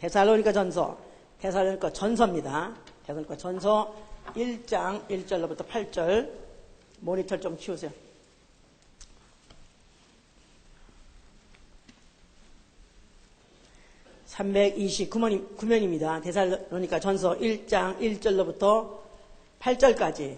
데살로니가 전서입니다. 데살로니가 전서 1장 1절로부터 8절. 모니터 좀 키우세요. 329면입니다. 데살로니가 전서 1장 1절로부터 8절까지.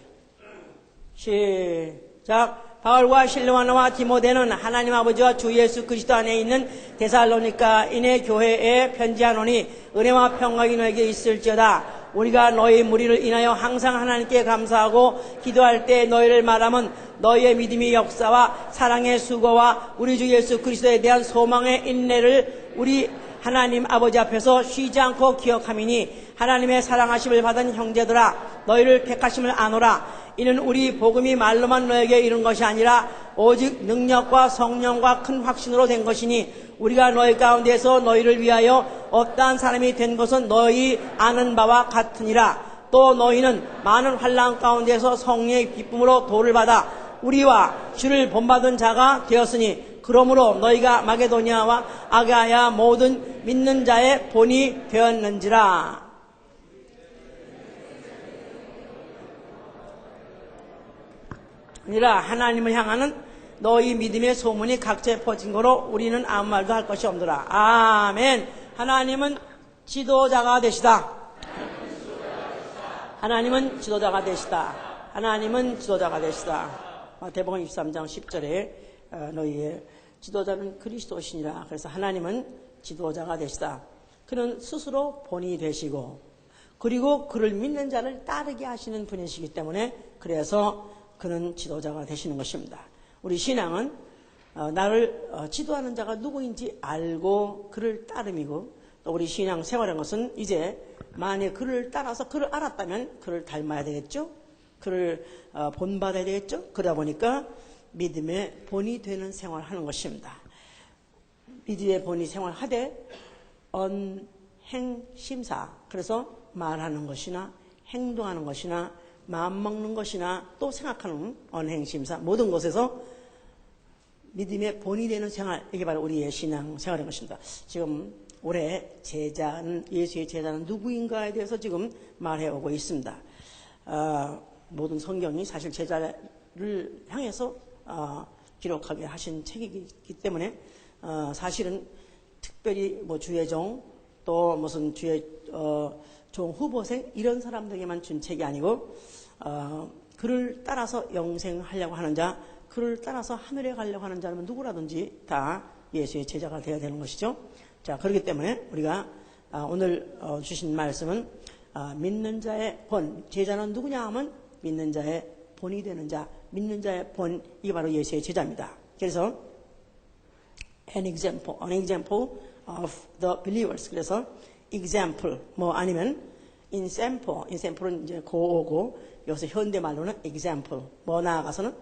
시작. 바울과 실로아나와 디모데는 하나님 아버지와 주 예수 그리스도 안에 있는 데살로니가인의 교회에 편지하노니 은혜와 평강이 너에게 있을지어다. 우리가 너희 무리를 인하여 항상 하나님께 감사하고 기도할 때 너희를 말하면 너희의 믿음의 역사와 사랑의 수고와 우리 주 예수 그리스도에 대한 소망의 인내를 우리 하나님 아버지 앞에서 쉬지 않고 기억함이니 하나님의 사랑하심을 받은 형제들아 너희를 택하심을 아노라. 이는 우리 복음이 말로만 너에게 이룬 것이 아니라 오직 능력과 성령과 큰 확신으로 된 것이니 우리가 너희 가운데서 너희를 위하여 어떠한 사람이 된 것은 너희 아는 바와 같으니라. 또 너희는 많은 환난 가운데서 성령의 기쁨으로 도를 받아 우리와 주를 본받은 자가 되었으니 그러므로 너희가 마게도니아와 아가야 모든 믿는 자의 본이 되었는지라. 아니라 하나님을 향하는 너희 믿음의 소문이 각처에 퍼진 거로 우리는 아무 말도 할 것이 없노라. 아멘. 하나님은 지도자가 되시다. 하나님은 지도자가 되시다. 하나님은 지도자가 되시다. 마태복음 23장 10절에 너희의 지도자는 그리스도시니라. 그래서 하나님은 지도자가 되시다. 그는 스스로 본이 되시고 그리고 그를 믿는 자를 따르게 하시는 분이시기 때문에 그래서 그는 지도자가 되시는 것입니다. 우리 신앙은 나를 지도하는 자가 누구인지 알고 그를 따름이고 또 우리 신앙 생활하는 것은 이제 만약 그를 따라서 그를 알았다면 그를 닮아야 되겠죠. 그를 본받아야 되겠죠. 그러다 보니까 믿음의 본이 되는 생활을 하는 것입니다. 믿음의 본이 생활하되 언행심사. 그래서 말하는 것이나 행동하는 것이나 마음먹는 것이나 또 생각하는 언행심사 모든 것에서 믿음의 본이 되는 생활, 이게 바로 우리의 신앙 생활인 것입니다. 지금 올해 제자는 예수의 제자는 누구인가에 대해서 지금 말해오고 있습니다. 모든 성경이 사실 제자를 향해서 기록하게 하신 책이기 때문에 사실은 특별히 뭐 주의 종 또 무슨 주의 종 후보생 이런 사람들에게만 준 책이 아니고 그를 따라서 영생하려고 하는 자, 그를 따라서 하늘에 가려고 하는 자는 누구라든지 다 예수의 제자가 되어야 되는 것이죠. 자, 그렇기 때문에 우리가 오늘 주신 말씀은 믿는 자의 본, 제자는 누구냐 하면 믿는 자의 본이 되는 자, 믿는 자의 본, 이게 바로 예수의 제자입니다. 그래서 an example of the believers. 그래서 example, 뭐 아니면 insample은 이제 고오고 여기서 현대말로는 example, 뭐 나아가서는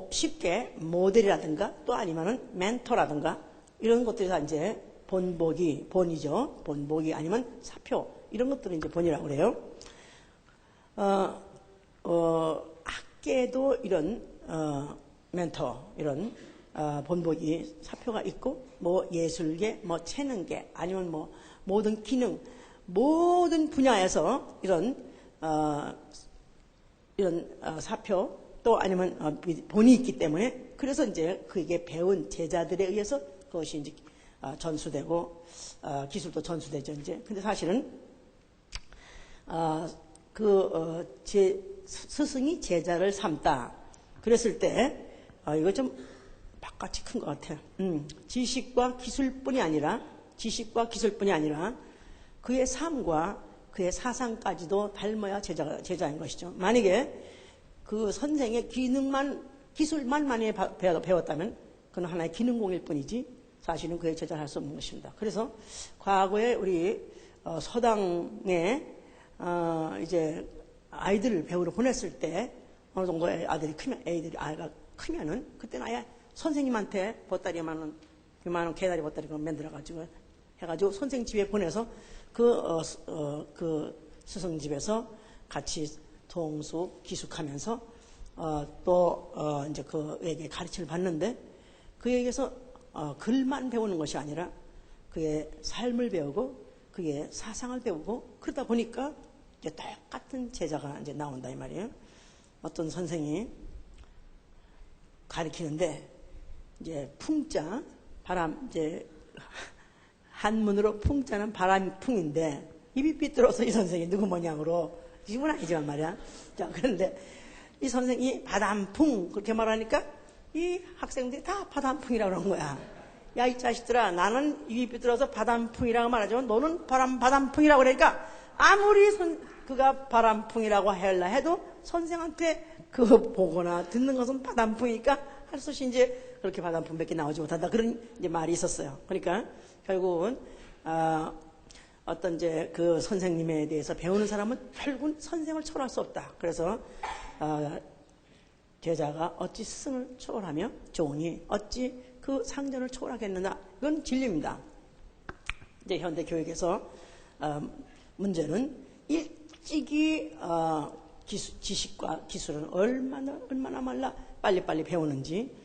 쉽게 모델이라든가 또 아니면은 멘토라든가 이런 것들이 다 이제 본이죠. 본보기 아니면 사표 이런 것들은 이제 본이라고 그래요. 학계도 이런 멘토 이런 본보기 사표가 있고 뭐 예술계, 뭐 재능계 아니면 뭐 모든 기능 모든 분야에서 이런 사표 또 아니면 본이 있기 때문에 그래서 이제 그게 배운 제자들에 의해서 그것이 이제 전수되고 기술도 전수되죠 이제. 근데 사실은 스승이 제자를 삼다 그랬을 때 이거 좀 바깥이 큰 것 같아요. 지식과 기술뿐이 아니라 그의 삶과 그의 사상까지도 닮아야 제자인 것이죠. 만약에 그 선생의 기술만 많이 배웠다면 그건 하나의 기능공일 뿐이지 사실은 그의 제자를 할 수 없는 것입니다. 그래서 과거에 우리 서당에 이제 아이들을 배우러 보냈을 때 어느 정도 아이가 크면은 그때는 아예 선생님한테 보따리만한 개다리 보따리 만들어가지고 해가지고 선생님 집에 보내서 그 스승 집에서 같이 동수 기숙하면서 이제 그에게 가르침을 받는데 그에게서 글만 배우는 것이 아니라 그의 삶을 배우고 그게 사상을 배우고 그러다 보니까 이제 똑같은 제자가 이제 나온다 이 말이에요. 어떤 선생이 가르치는데 이제 풍자 바람 이제 한문으로 풍자는 바람풍인데 입이 삐뚤어서 이 선생이 누구 모양으로 이건 아니지만 말이야. 자 그런데 이 선생이 바람풍 그렇게 말하니까 이 학생들이 다 바람풍이라고 그러는 거야. 야 이 자식들아 나는 입이 삐뚤어서 바람풍이라고 말하지만 너는 바람풍이라고 그러니까 아무리 그가 바람풍이라고 하려 해도 선생한테 그거 보거나 듣는 것은 바람풍이니까 할 수 없이 이제 그렇게 바람풍밖에 나오지 못한다. 그런 이제 말이 있었어요. 그러니까 결국은 어떤 이제 그 선생님에 대해서 배우는 사람은 결국은 선생을 초월할 수 없다. 그래서 제자가 어찌 스승을 초월하며 좋으니 어찌 그 상전을 초월하겠느냐. 이건 진리입니다. 이제 현대 교육에서 문제는 일찍이 지식과 기술은 얼마나 빨리빨리 배우는지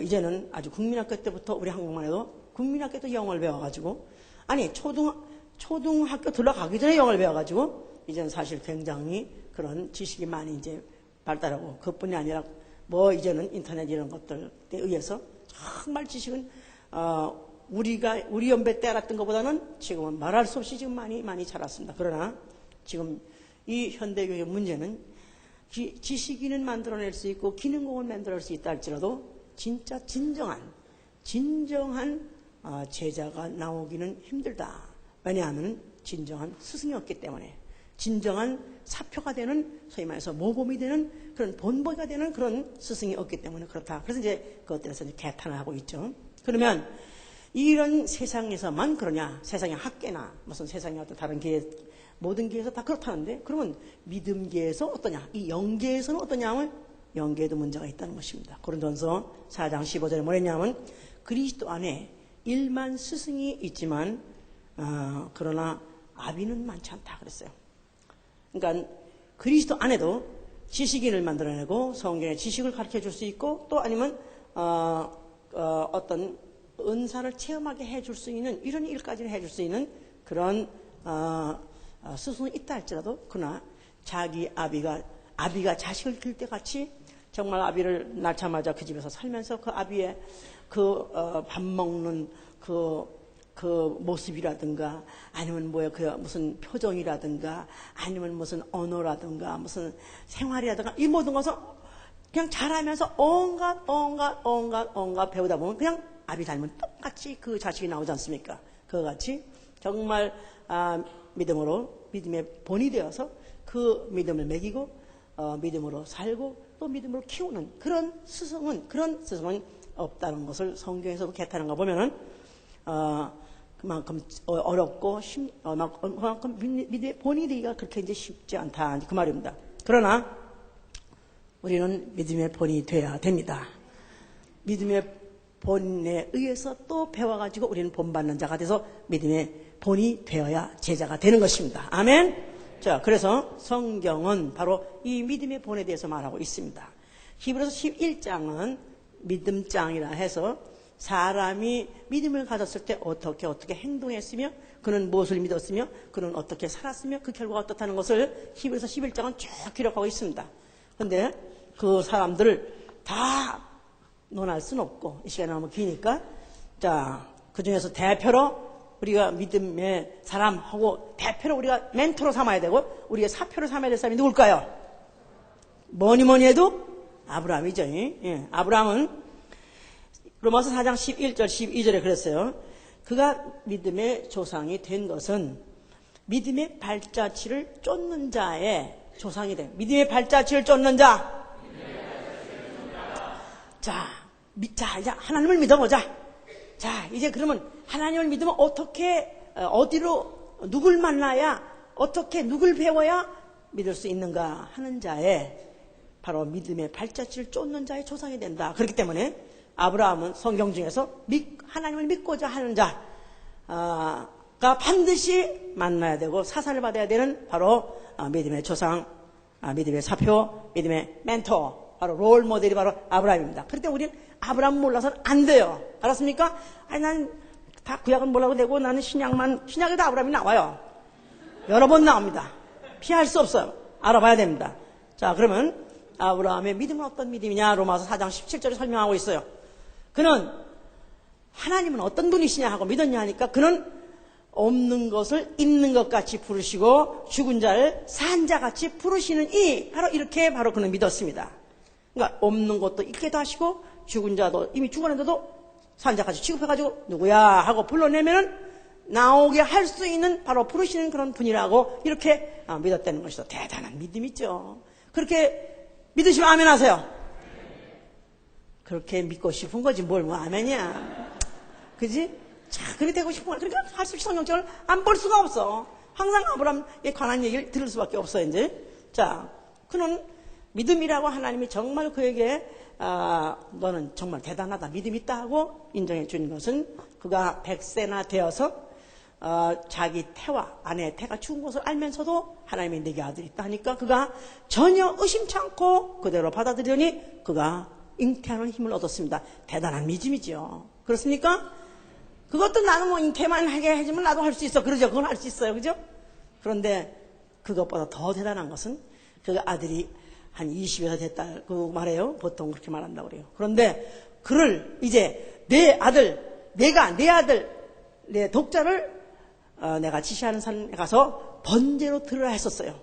이제는 아주 국민학교 때부터 우리 한국만 해도 국민학교 때 영어를 배워가지고 아니 초등학교 들어가기 전에 영어를 배워가지고 이제는 사실 굉장히 그런 지식이 많이 이제 발달하고 그뿐이 아니라 뭐 이제는 인터넷 이런 것들에 의해서 정말 지식은 우리 연배 때 알았던 것보다는 지금은 말할 수 없이 지금 많이 자랐습니다. 그러나 지금 이 현대교육의 문제는 지식인은 만들어낼 수 있고 기능공은 만들어낼 수 있다 할지라도 진짜 진정한 제자가 나오기는 힘들다. 왜냐하면 진정한 스승이 없기 때문에 진정한 사표가 되는 소위 말해서 모범이 되는 그런 본보기가 되는 그런 스승이 없기 때문에 그렇다. 그래서 이제 그것들에서 이제 개탄을 하고 있죠. 그러면 이런 세상에서만 그러냐? 세상의 학계나 무슨 세상의 어떤 다른 계 모든 계에서 다 그렇다는데 그러면 믿음계에서 어떠냐? 이 영계에서는 어떠냐 하면 영계에도 문제가 있다는 것입니다. 고린도전서 4장 15절에 뭐랬냐면 그리스도 안에 일만 스승이 있지만 그러나 아비는 많지 않다 그랬어요. 그러니까 그리스도 안에도 지식인을 만들어내고 성경의 지식을 가르쳐줄 수 있고 또 아니면 어떤 은사를 체험하게 해줄 수 있는 이런 일까지는 해줄 수 있는 그런 스승이 있다 할지라도 그러나 자기 아비가 자식을 키울 때 같이 정말 아비를 낳자마자 그 집에서 살면서 그 아비의 밥 먹는 그 모습이라든가 아니면 그 무슨 표정이라든가 아니면 무슨 언어라든가 무슨 생활이라든가 이 모든 것을 그냥 자라면서 온갖 배우다 보면 그냥 아비 닮은 똑같이 그 자식이 나오지 않습니까? 그와 같이 정말 믿음의 본이 되어서 그 믿음을 먹이고 믿음으로 살고 또 믿음으로 키우는 그런 스승은 없다는 것을 성경에서도 개탄한 거 보면은 그만큼 어렵고 그만큼 믿음의 본이 되기가 그렇게 이제 쉽지 않다 그 말입니다. 그러나 우리는 믿음의 본이 돼야 됩니다. 믿음의 본에 의해서 또 배워가지고 우리는 본받는 자가 돼서 믿음의 본이 되어야 제자가 되는 것입니다. 아멘. 자, 그래서 성경은 바로 이 믿음의 본에 대해서 말하고 있습니다. 히브리서 11장은 믿음장이라 해서 사람이 믿음을 가졌을 때 어떻게 행동했으며 그는 무엇을 믿었으며 그는 어떻게 살았으며 그 결과가 어떻다는 것을 히브리서 11장은 쭉 기록하고 있습니다. 그런데 그 사람들을 다 논할 수는 없고 이 시간이 너무 기니까 자, 그 중에서 대표로 우리가 믿음의 사람하고 대표로 우리가 멘토로 삼아야 되고 우리의 사표를 삼아야 될 사람이 누굴까요? 뭐니 해도 아브라함이죠. 예, 아브라함은 로마서 4장 11절 12절에 그랬어요. 그가 믿음의 조상이 된 것은 믿음의 발자취를 쫓는 자의 조상이 돼. 믿음의 발자취를 쫓는 자. 자, 이제 하나님을 믿어보자. 자, 이제 그러면 하나님을 믿으면 어디로 누굴 만나야 어떻게 누굴 배워야 믿을 수 있는가 하는 자의 바로 믿음의 발자취를 쫓는 자의 조상이 된다. 그렇기 때문에 아브라함은 성경 중에서 하나님을 믿고자 하는 자가 반드시 만나야 되고 사산을 받아야 되는 바로 믿음의 조상, 믿음의 사표, 믿음의 멘토, 바로 롤 모델이 바로 아브라함입니다. 그런데 우리는 아브라함 몰라서는 안 돼요. 알았습니까? 아니 난 다 구약은 뭐라고 되고 나는 신약에도 아브라함이 나와요. 여러 번 나옵니다. 피할 수 없어요. 알아봐야 됩니다. 자, 그러면 아브라함의 믿음은 어떤 믿음이냐? 로마서 4장 17절에 설명하고 있어요. 그는 하나님은 어떤 분이시냐 하고 믿었냐 하니까 그는 없는 것을 있는 것 같이 부르시고 죽은 자를 산 자같이 부르시는 이 바로 이렇게 바로 그는 믿었습니다. 그러니까 없는 것도 있게도 하시고 죽은 자도 이미 죽었는데도 산 자같이 취급해가지고 누구야 하고 불러내면은 나오게 할 수 있는 바로 부르시는 그런 분이라고 이렇게 믿었다는 것이죠. 대단한 믿음이죠. 그렇게 믿으시면 아멘 하세요. 그렇게 믿고 싶은 거지 뭘 뭐 아멘이야. 그지? 자, 그렇게 되고 싶은 거야. 그러니까 할 수 없이 성경책을 안 볼 수가 없어. 항상 아브라함에 관한 얘기를 들을 수밖에 없어요, 이제. 자, 그는 믿음이라고 하나님이 정말 그에게, 너는 정말 대단하다, 믿음 있다 하고 인정해 준 것은 그가 100세나 되어서, 자기 아내의 태가 죽은 것을 알면서도 하나님이 내게 아들이 있다 하니까 그가 전혀 의심치 않고 그대로 받아들이더니 그가 잉태하는 힘을 얻었습니다. 대단한 믿음이죠. 그렇습니까? 그것도 나는 뭐 잉태만 하게 해주면 나도 할 수 있어. 그러죠. 그건 할 수 있어요. 그죠? 그런데 그것보다 더 대단한 것은 그 아들이 한 20에서 됐다. 그 말해요. 보통 그렇게 말한다고 그래요. 그런데 그를 이제 내 아들, 내 독자를 내가 지시하는 산에 가서 번제로 드리라 했었어요.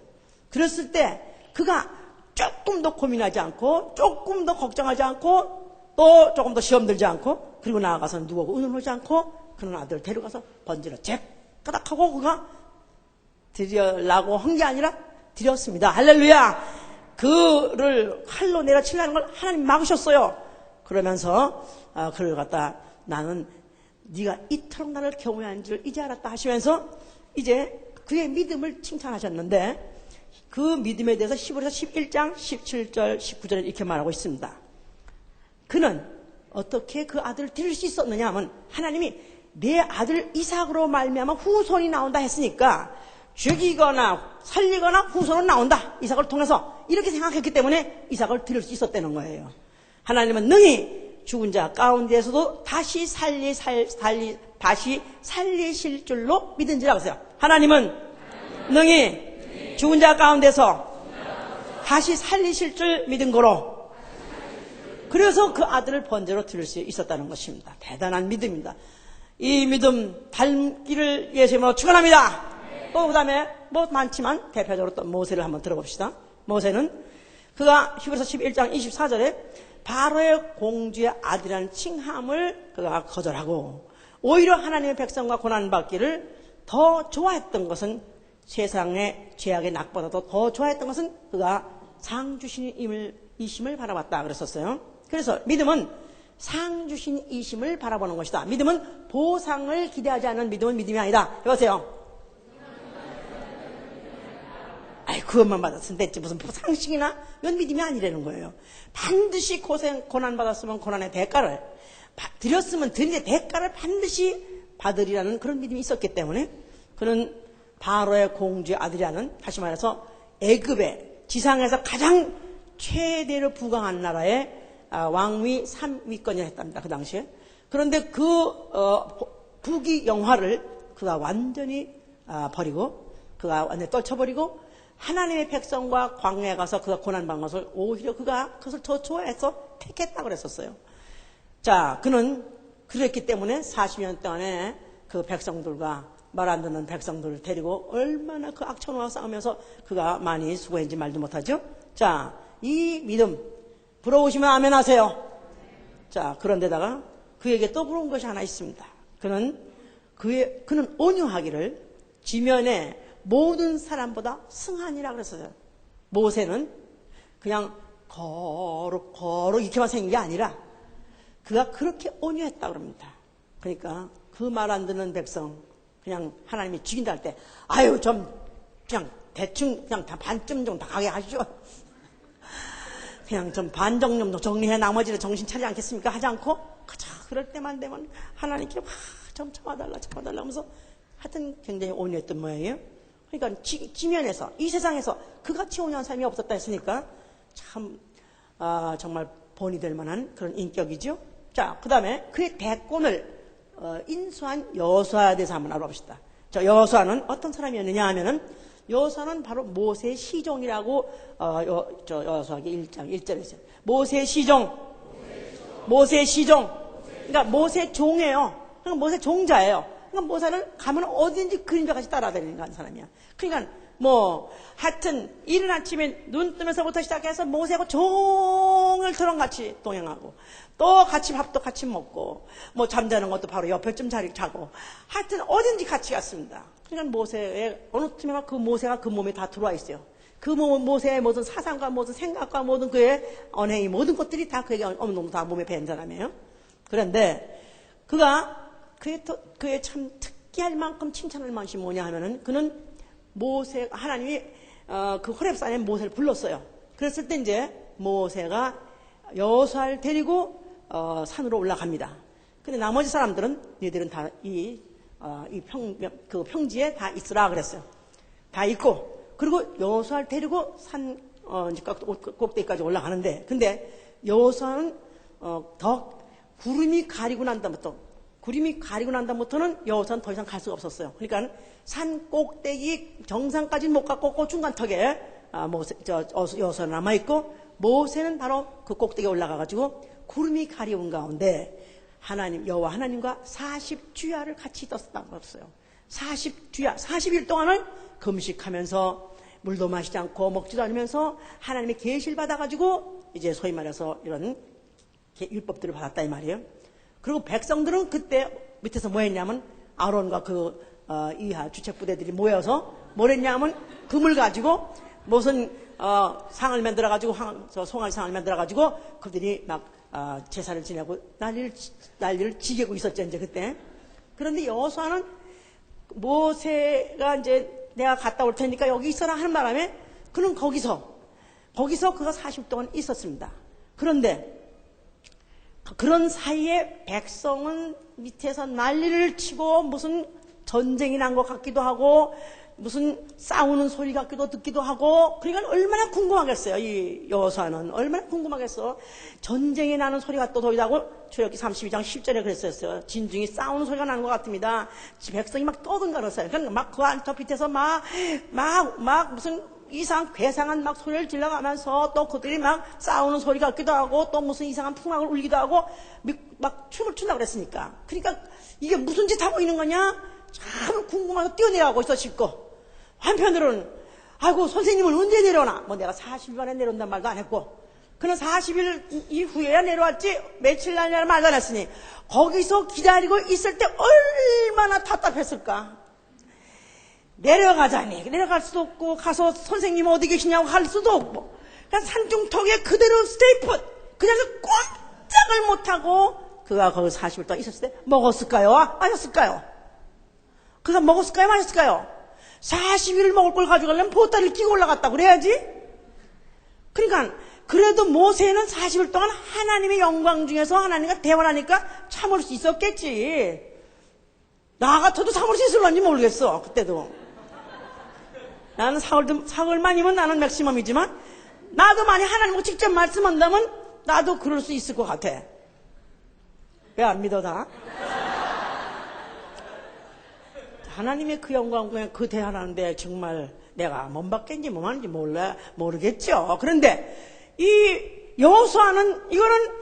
그랬을 때 그가 조금 더 고민하지 않고 조금 더 걱정하지 않고 또 조금 더 시험 들지 않고 그리고 나아가서 누구하고 의논하지 않고 그런 아들을 데려가서 번제로 잽까닥하고 그가 드리려고 한 게 아니라 드렸습니다. 할렐루야. 그를 칼로 내려치려는 걸 하나님 막으셨어요. 그러면서 그를 갖다 나는 네가 이토록 나를 경외한 줄 이제 알았다 하시면서 이제 그의 믿음을 칭찬하셨는데 그 믿음에 대해서 히브리서 11장 17절 19절에 이렇게 말하고 있습니다. 그는 어떻게 그 아들을 드릴 수 있었느냐 하면 하나님이 내 아들 이삭으로 말미암아 후손이 나온다 했으니까 죽이거나 살리거나 후손은 나온다. 이삭을 통해서 이렇게 생각했기 때문에 이삭을 드릴 수 있었다는 거예요. 하나님은 능히 죽은 자 가운데에서도 다시 살리실 줄로 믿은지라고 하세요. 하나님은 능히 죽은 자 가운데서 다시 살리실 줄 믿은 거로 그래서 그 아들을 번제로 드릴 수 있었다는 것입니다. 대단한 믿음입니다. 이 믿음 닮기를 예수님으로 축원합니다. 또 그다음에 뭐 많지만 대표적으로 또 모세를 한번 들어봅시다. 모세는 그가 히브리서 11장 24절에 바로의 공주의 아들이라는 칭함을 그가 거절하고 오히려 하나님의 백성과 고난받기를 더 좋아했던 것은 세상의 죄악의 낙보다도 더 좋아했던 것은 그가 상 주신 이심을 바라봤다 그랬었어요. 그래서 믿음은 상 주신 이심을 바라보는 것이다. 믿음은 보상을 기대하지 않는 믿음은 믿음이 아니다. 해보세요. 아이, 그것만 받았으면 됐지. 무슨 상식이나 이건 믿음이 아니라는 거예요. 반드시 고난받았으면 고난의 대가를 드렸으면 드린 대가를 반드시 받으리라는 그런 믿음이 있었기 때문에 그는 바로의 공주의 아들이라는 다시 말해서 애굽의 지상에서 가장 최대로 부강한 나라의 왕위 3위권이라 했답니다. 그 당시에. 그런데 그 부귀 영화를 그가 완전히 버리고 그가 완전히 떨쳐버리고 하나님의 백성과 광야에 가서 그가 고난받은 것을 오히려 그가 그것을 더 좋아해서 택했다고 그랬었어요. 자, 그는 그랬기 때문에 40년 동안에 그 백성들과 말 안 듣는 백성들을 데리고 얼마나 그 악천후와 싸우면서 그가 많이 수고했는지 말도 못하죠. 자, 이 믿음 부러우시면 아멘 하세요. 자, 그런데다가 그에게 또 부러운 것이 하나 있습니다. 그는 온유하기를 지면에 모든 사람보다 승한이라 그랬어요. 모세는 그냥 거룩 이렇게만 생긴 게 아니라 그가 그렇게 온유했다고 그럽니다. 그러니까 그 말 안 듣는 백성 그냥 하나님이 죽인다 할 때 아유 좀 그냥 대충 그냥 다 반쯤 좀 다 가게 하시죠. 그냥 좀 반 정도 정리해 나머지는 정신 차리지 않겠습니까? 하지 않고 그럴 때만 되면 하나님께 좀 참아달라 하면서 하여튼 굉장히 온유했던 모양이에요. 그러니까 지면에서 이 세상에서 그같이 온유한 삶이 없었다 했으니까 참 정말 본이 될 만한 그런 인격이죠. 자, 그 다음에 그의 대권을 인수한 여호수아에 대해서 한번 알아봅시다. 저 여호수아는 어떤 사람이었느냐 하면은 여호수아는 바로 모세 시종이라고 여호수아기 1장 1절에 있어요. 모세 시종. 그러니까 모세 종이에요. 그러니까 모세 종자예요. 그러니까 모세를 가면 어디든지 그림자같이 따라다니는 사람이야. 그러니까 하여튼 이른 아침에 눈 뜨면서부터 시작해서 모세하고 종일 토론같이 동행하고 또 같이 밥도 같이 먹고 잠자는 것도 바로 옆에 좀 자고 하여튼 어딘지 같이 갔습니다. 그러니까 모세의 어느 틈에 그 모세가 그 몸에 다 들어와 있어요. 그 모세의 모든 사상과 모든 생각과 모든 그의 언행이 모든 것들이 다 그에게 어느 정도 다 몸에 밴 사람이에요. 그런데 그의 참 특이할 만큼 칭찬할 만큼이 뭐냐 하면은 그는 하나님이 그 호렙산에 모세를 불렀어요. 그랬을 때 이제 모세가 여호수아를 데리고 산으로 올라갑니다. 근데 나머지 사람들은 너희들은 다 그 평지에 다 있으라 그랬어요. 다 있고 그리고 여호수아를 데리고 산 꼭대기까지 올라가는데 근데 여호수아는 더 구름이 가리고 난 다음부터는 여호수아는 더 이상 갈 수가 없었어요. 그러니까 산 꼭대기 정상까지 못 갔고 그 중간턱에 여호수아는 남아있고 모세는 바로 그 꼭대기에 올라가가지고 구름이 가려운 가운데 여호와 하나님과 40주야를 같이 있었다고 했어요. 40주야, 40일 동안을 금식하면서 물도 마시지 않고 먹지도 않으면서 하나님의 계시를 받아가지고 이제 소위 말해서 이런 율법들을 받았다 이 말이에요. 그리고 백성들은 그때 밑에서 뭐 했냐면 아론과 이하 주책부대들이 모여서 뭘 했냐면 금을 가지고 무슨 상을 만들어가지고 송아지 상을 만들어가지고 그들이 막 제사를 지내고 난리를 지게고 있었죠 이제 그때. 그런데 여호수아는 모세가 이제 내가 갔다 올 테니까 여기 있어라 하는 바람에 그는 거기서 그가 40일 동안 있었습니다. 그런데 그런 사이에 백성은 밑에서 난리를 치고 무슨 전쟁이 난 것 같기도 하고 무슨 싸우는 소리 같기도 듣기도 하고 그러니까 얼마나 궁금하겠어요. 이 여호수아는 얼마나 궁금하겠어. 전쟁이 나는 소리가 또 더이다고 출애굽기 32장 10절에 그랬었어요. 진중이 싸우는 소리가 나는 것 같습니다. 백성이 막 떠든가렸어요. 그러니까 막 그 저 밑에서 막 무슨 괴상한 막 소리를 질러가면서 또 그들이 막 싸우는 소리 같기도 하고 또 무슨 이상한 풍악을 울기도 하고 막 춤을 춘다고 그랬으니까. 그러니까 이게 무슨 짓 하고 있는 거냐? 참 궁금해서 뛰어내려가고 있어 싶고 한편으로는 아이고 선생님은 언제 내려오나? 내가 40일 만에 내려온단 말도 안 했고 그는 40일 이후에야 내려왔지 며칠 날이나 말도 안 했으니 거기서 기다리고 있을 때 얼마나 답답했을까? 내려갈 수도 없고 가서 선생님 어디 계시냐고 할 수도 없고 그냥 산중턱에 그대로 스테이풋 그냥 꼼짝을 못하고 그가 거기 40일 동안 있었을 때 먹었을까요? 마셨을까요? 그가 먹었을까요? 마셨을까요? 40일을 먹을 걸 가져가려면 보따리를 끼고 올라갔다 그래야지. 그러니까 그래도 모세는 40일 동안 하나님의 영광 중에서 하나님과 대화를 하니까 참을 수 있었겠지. 나 같아도 참을 수 있을런지 모르겠어. 그때도 나는 사흘만이면 나는 맥시멈이지만 나도 만약 하나님과 직접 말씀한다면 나도 그럴 수 있을 것 같아. 왜 안 믿어 다? 하나님의 그 영광 중에 그 대화를 하는데 정말 내가 뭔 받겠는지 뭐 하는지 모르겠죠. 그런데 이 여호수아는 이거는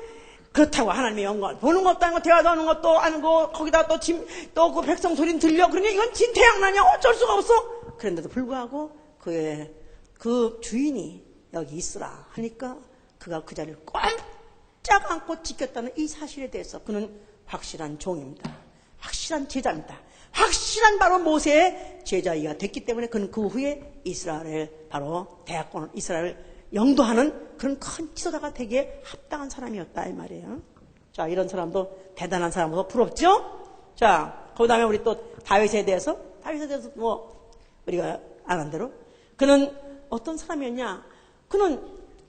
그렇다고 하나님의 영광을 보는 것도 아니고 대화도 하는 것도 아니고 거기다 또 그 백성 소리는 들려. 그러니 이건 진태양난이야. 어쩔 수가 없어. 그런데도 불구하고 그 주인이 여기 있으라 하니까 그가 그 자리를 꼼짝 않고 지켰다는 이 사실에 대해서 그는 확실한 종입니다. 확실한 제자입니다. 확실한 바로 모세의 제자이가 됐기 때문에 그는 그 후에 이스라엘을 바로 대학권을 이스라엘을 영도하는 그런 큰 지도자가 되기에 합당한 사람이었다 이 말이에요. 자, 이런 사람도 대단한 사람으로 부럽죠? 자, 그 다음에 우리 또 다윗에 대해서 우리가 아는 대로 그는 어떤 사람이었냐?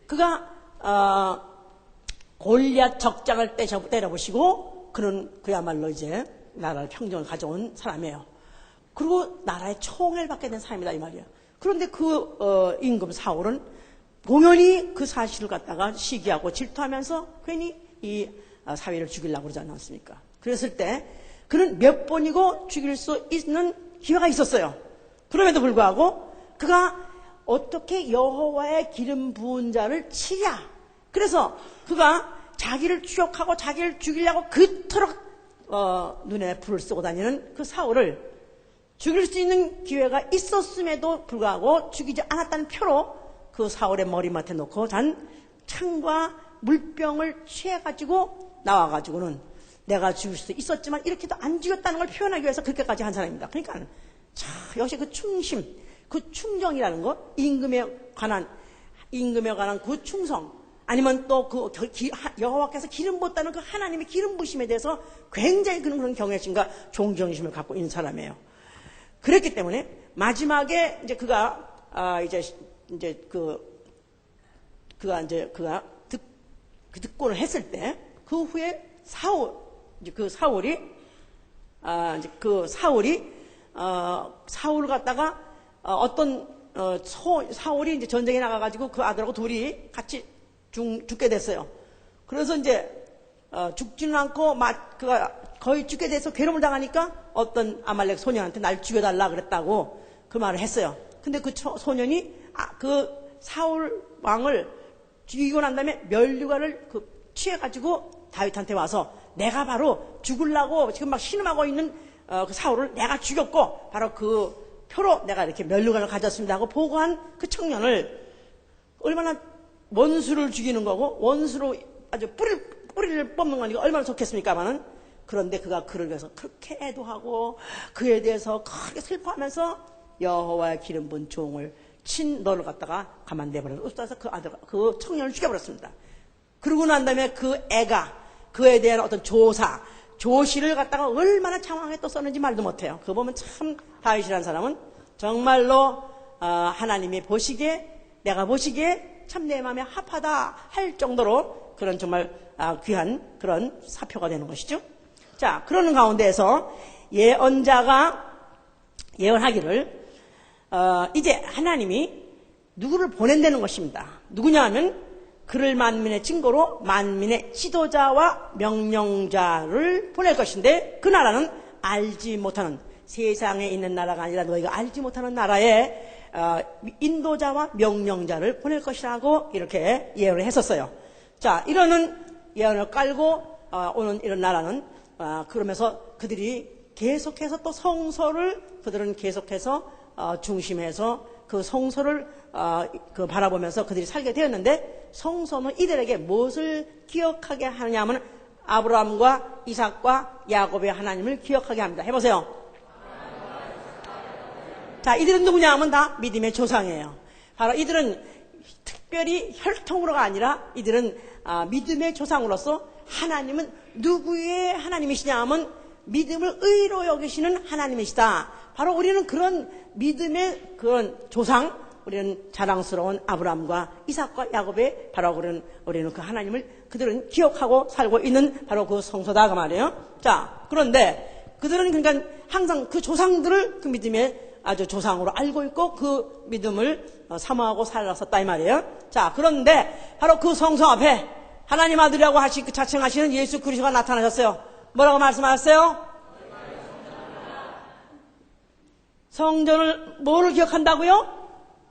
그가 골리앗 적장을 때려보시고 그는 그야말로 이제 나라를 평정을 가져온 사람이에요. 그리고 나라의 총애를 받게 된 사람이다 이 말이에요. 그런데 그 임금 사울은 공연히 그 사실을 갖다가 시기하고 질투하면서 괜히 이 사위를 죽이려고 그러지 않았습니까? 그랬을 때 그는 몇 번이고 죽일 수 있는 기회가 있었어요. 그럼에도 불구하고 그가 어떻게 여호와의 기름 부은 자를 치랴. 그래서 그가 자기를 추격하고 자기를 죽이려고 그토록 눈에 불을 쓰고 다니는 그 사울을 죽일 수 있는 기회가 있었음에도 불구하고 죽이지 않았다는 표로 그 사울의 머리맡에 놓고 잔 창과 물병을 취해가지고 나와가지고는 내가 죽일 수도 있었지만 이렇게도 안 죽였다는 걸 표현하기 위해서 그렇게까지 한 사람입니다. 그러니까 역시 그 충심, 그 충정이라는 거, 임금에 관한 그 충성, 아니면 또 그 여호와께서 기름 붓다는 그 하나님의 기름 부심에 대해서 굉장히 그런 경외심과 존경심을 갖고 있는 사람이에요. 그랬기 때문에 마지막에 이제 그가 득권을 했을 때 그 후에 사울을 갖다가 사울이 이제 전쟁에 나가가지고 그 아들하고 둘이 같이 죽게 됐어요. 그래서 이제 죽지는 않고 그가 거의 죽게 돼서 괴로움을 당하니까 어떤 아말렉 소년한테 날 죽여달라 그랬다고 그 말을 했어요. 근데 그 소년이 그 사울 왕을 죽이고 난 다음에 면류관을 취해가지고 다윗한테 와서 내가 바로 죽으려고 지금 막 신음하고 있는 그 사울을 내가 죽였고 바로 그 표로 내가 이렇게 면류관을 가졌습니다 하고 보고한 그 청년을 얼마나 원수를 죽이는 거고 원수로 아주 뿌리를 뽑는 거니까 얼마나 좋겠습니까마는. 그런데 그가 그를 위해서 그렇게 애도하고 그에 대해서 크게 슬퍼하면서 여호와의 기름 부은 종을 친 너를 갖다가 가만 내버려서 읍사서 그 청년을 죽여버렸습니다. 그러고 난 다음에 그 애가 그에 대한 어떤 조시를 갖다가 얼마나 장황하게 또 썼는지 말도 못해요. 그거 보면 참 다윗이라는 사람은 정말로 하나님이 보시기에 내가 보시기에 참 내 마음에 합하다 할 정도로 그런 정말 귀한 그런 사표가 되는 것이죠. 자, 그러는 가운데에서 예언자가 예언하기를 이제 하나님이 누구를 보낸다는 것입니다. 누구냐 하면 그를 만민의 증거로 만민의 지도자와 명령자를 보낼 것인데 그 나라는 알지 못하는 세상에 있는 나라가 아니라 너희가 알지 못하는 나라에 인도자와 명령자를 보낼 것이라고 이렇게 예언을 했었어요. 자, 이러는 예언을 깔고 오는 이런 나라는 그러면서 그들이 계속해서 또 성소를 그들은 계속해서 중심해서 그 성소를 바라보면서 그들이 살게 되었는데 성소는 이들에게 무엇을 기억하게 하느냐 하면 아브라함과 이삭과 야곱의 하나님을 기억하게 합니다. 해보세요. 자, 이들은 누구냐 하면 다 믿음의 조상이에요. 바로 이들은 특별히 혈통으로가 아니라 이들은 믿음의 조상으로서 하나님은 누구의 하나님이시냐 하면 믿음을 의로 여기시는 하나님이시다. 바로 우리는 그런 믿음의 그런 조상, 우리는 자랑스러운 아브라함과 이삭과 야곱의 바로 우리는 그 하나님을 그들은 기억하고 살고 있는 바로 그 성소다 그 말이에요. 자, 그런데 그들은 그러니까 항상 그 조상들을 그 믿음의 아주 조상으로 알고 있고 그 믿음을 사모하고 살았었다 이 말이에요. 자, 그런데 바로 그 성소 앞에 하나님 아들이라고 자칭하시는 예수 그리스도가 나타나셨어요. 뭐라고 말씀하셨어요? 성전을 뭘 기억한다고요?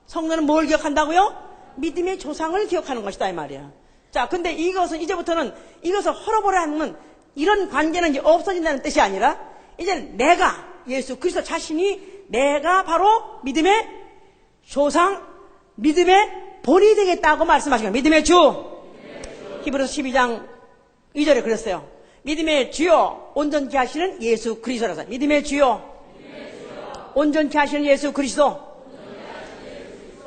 성전은 뭘 기억한다고요? 믿음의 조상을 기억하는 것이다 이 말이에요. 자, 근데 이제부터는 이것을 헐어버리는 이런 관계는 이제 없어진다는 뜻이 아니라 이제 내가 예수 그리스도 자신이 내가 바로 믿음의 조상, 믿음의 본이 되겠다고 말씀하신 거예요. 믿음의 주. 히브리서 12장 2절에 그랬어요. 믿음의 주요 온전케 하시는 예수 그리스도라서. 믿음의 주요 온전케 하시는 예수 그리스도.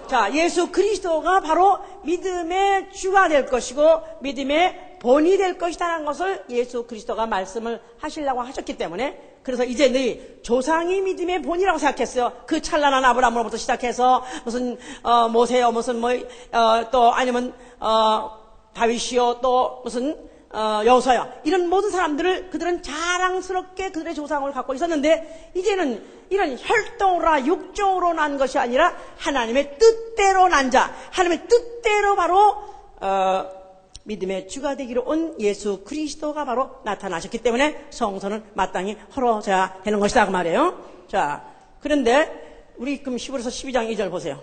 자, 예수 그리스도가 바로 믿음의 주가 될 것이고 믿음의 본이 될 것이라는 것을 예수 그리스도가 말씀을 하시려고 하셨기 때문에 그래서 이제 너희 조상이 믿음의 본이라고 생각했어요. 그 찬란한 아브라함으로부터 시작해서 무슨 모세요, 무슨 또 아니면 다윗이요, 또 무슨 여호수아요. 이런 모든 사람들을 그들은 자랑스럽게 그들의 조상을 갖고 있었는데 이제는 이런 혈통으로 육종으로 난 것이 아니라 하나님의 뜻대로 난 자, 하나님의 뜻대로 바로 믿음의 주가 되기로 온 예수 그리스도가 바로 나타나셨기 때문에 성서는 마땅히 헐어져야 되는 것이다 그 말이에요. 자, 그런데 우리 그럼 히브리서 12장 2절 보세요.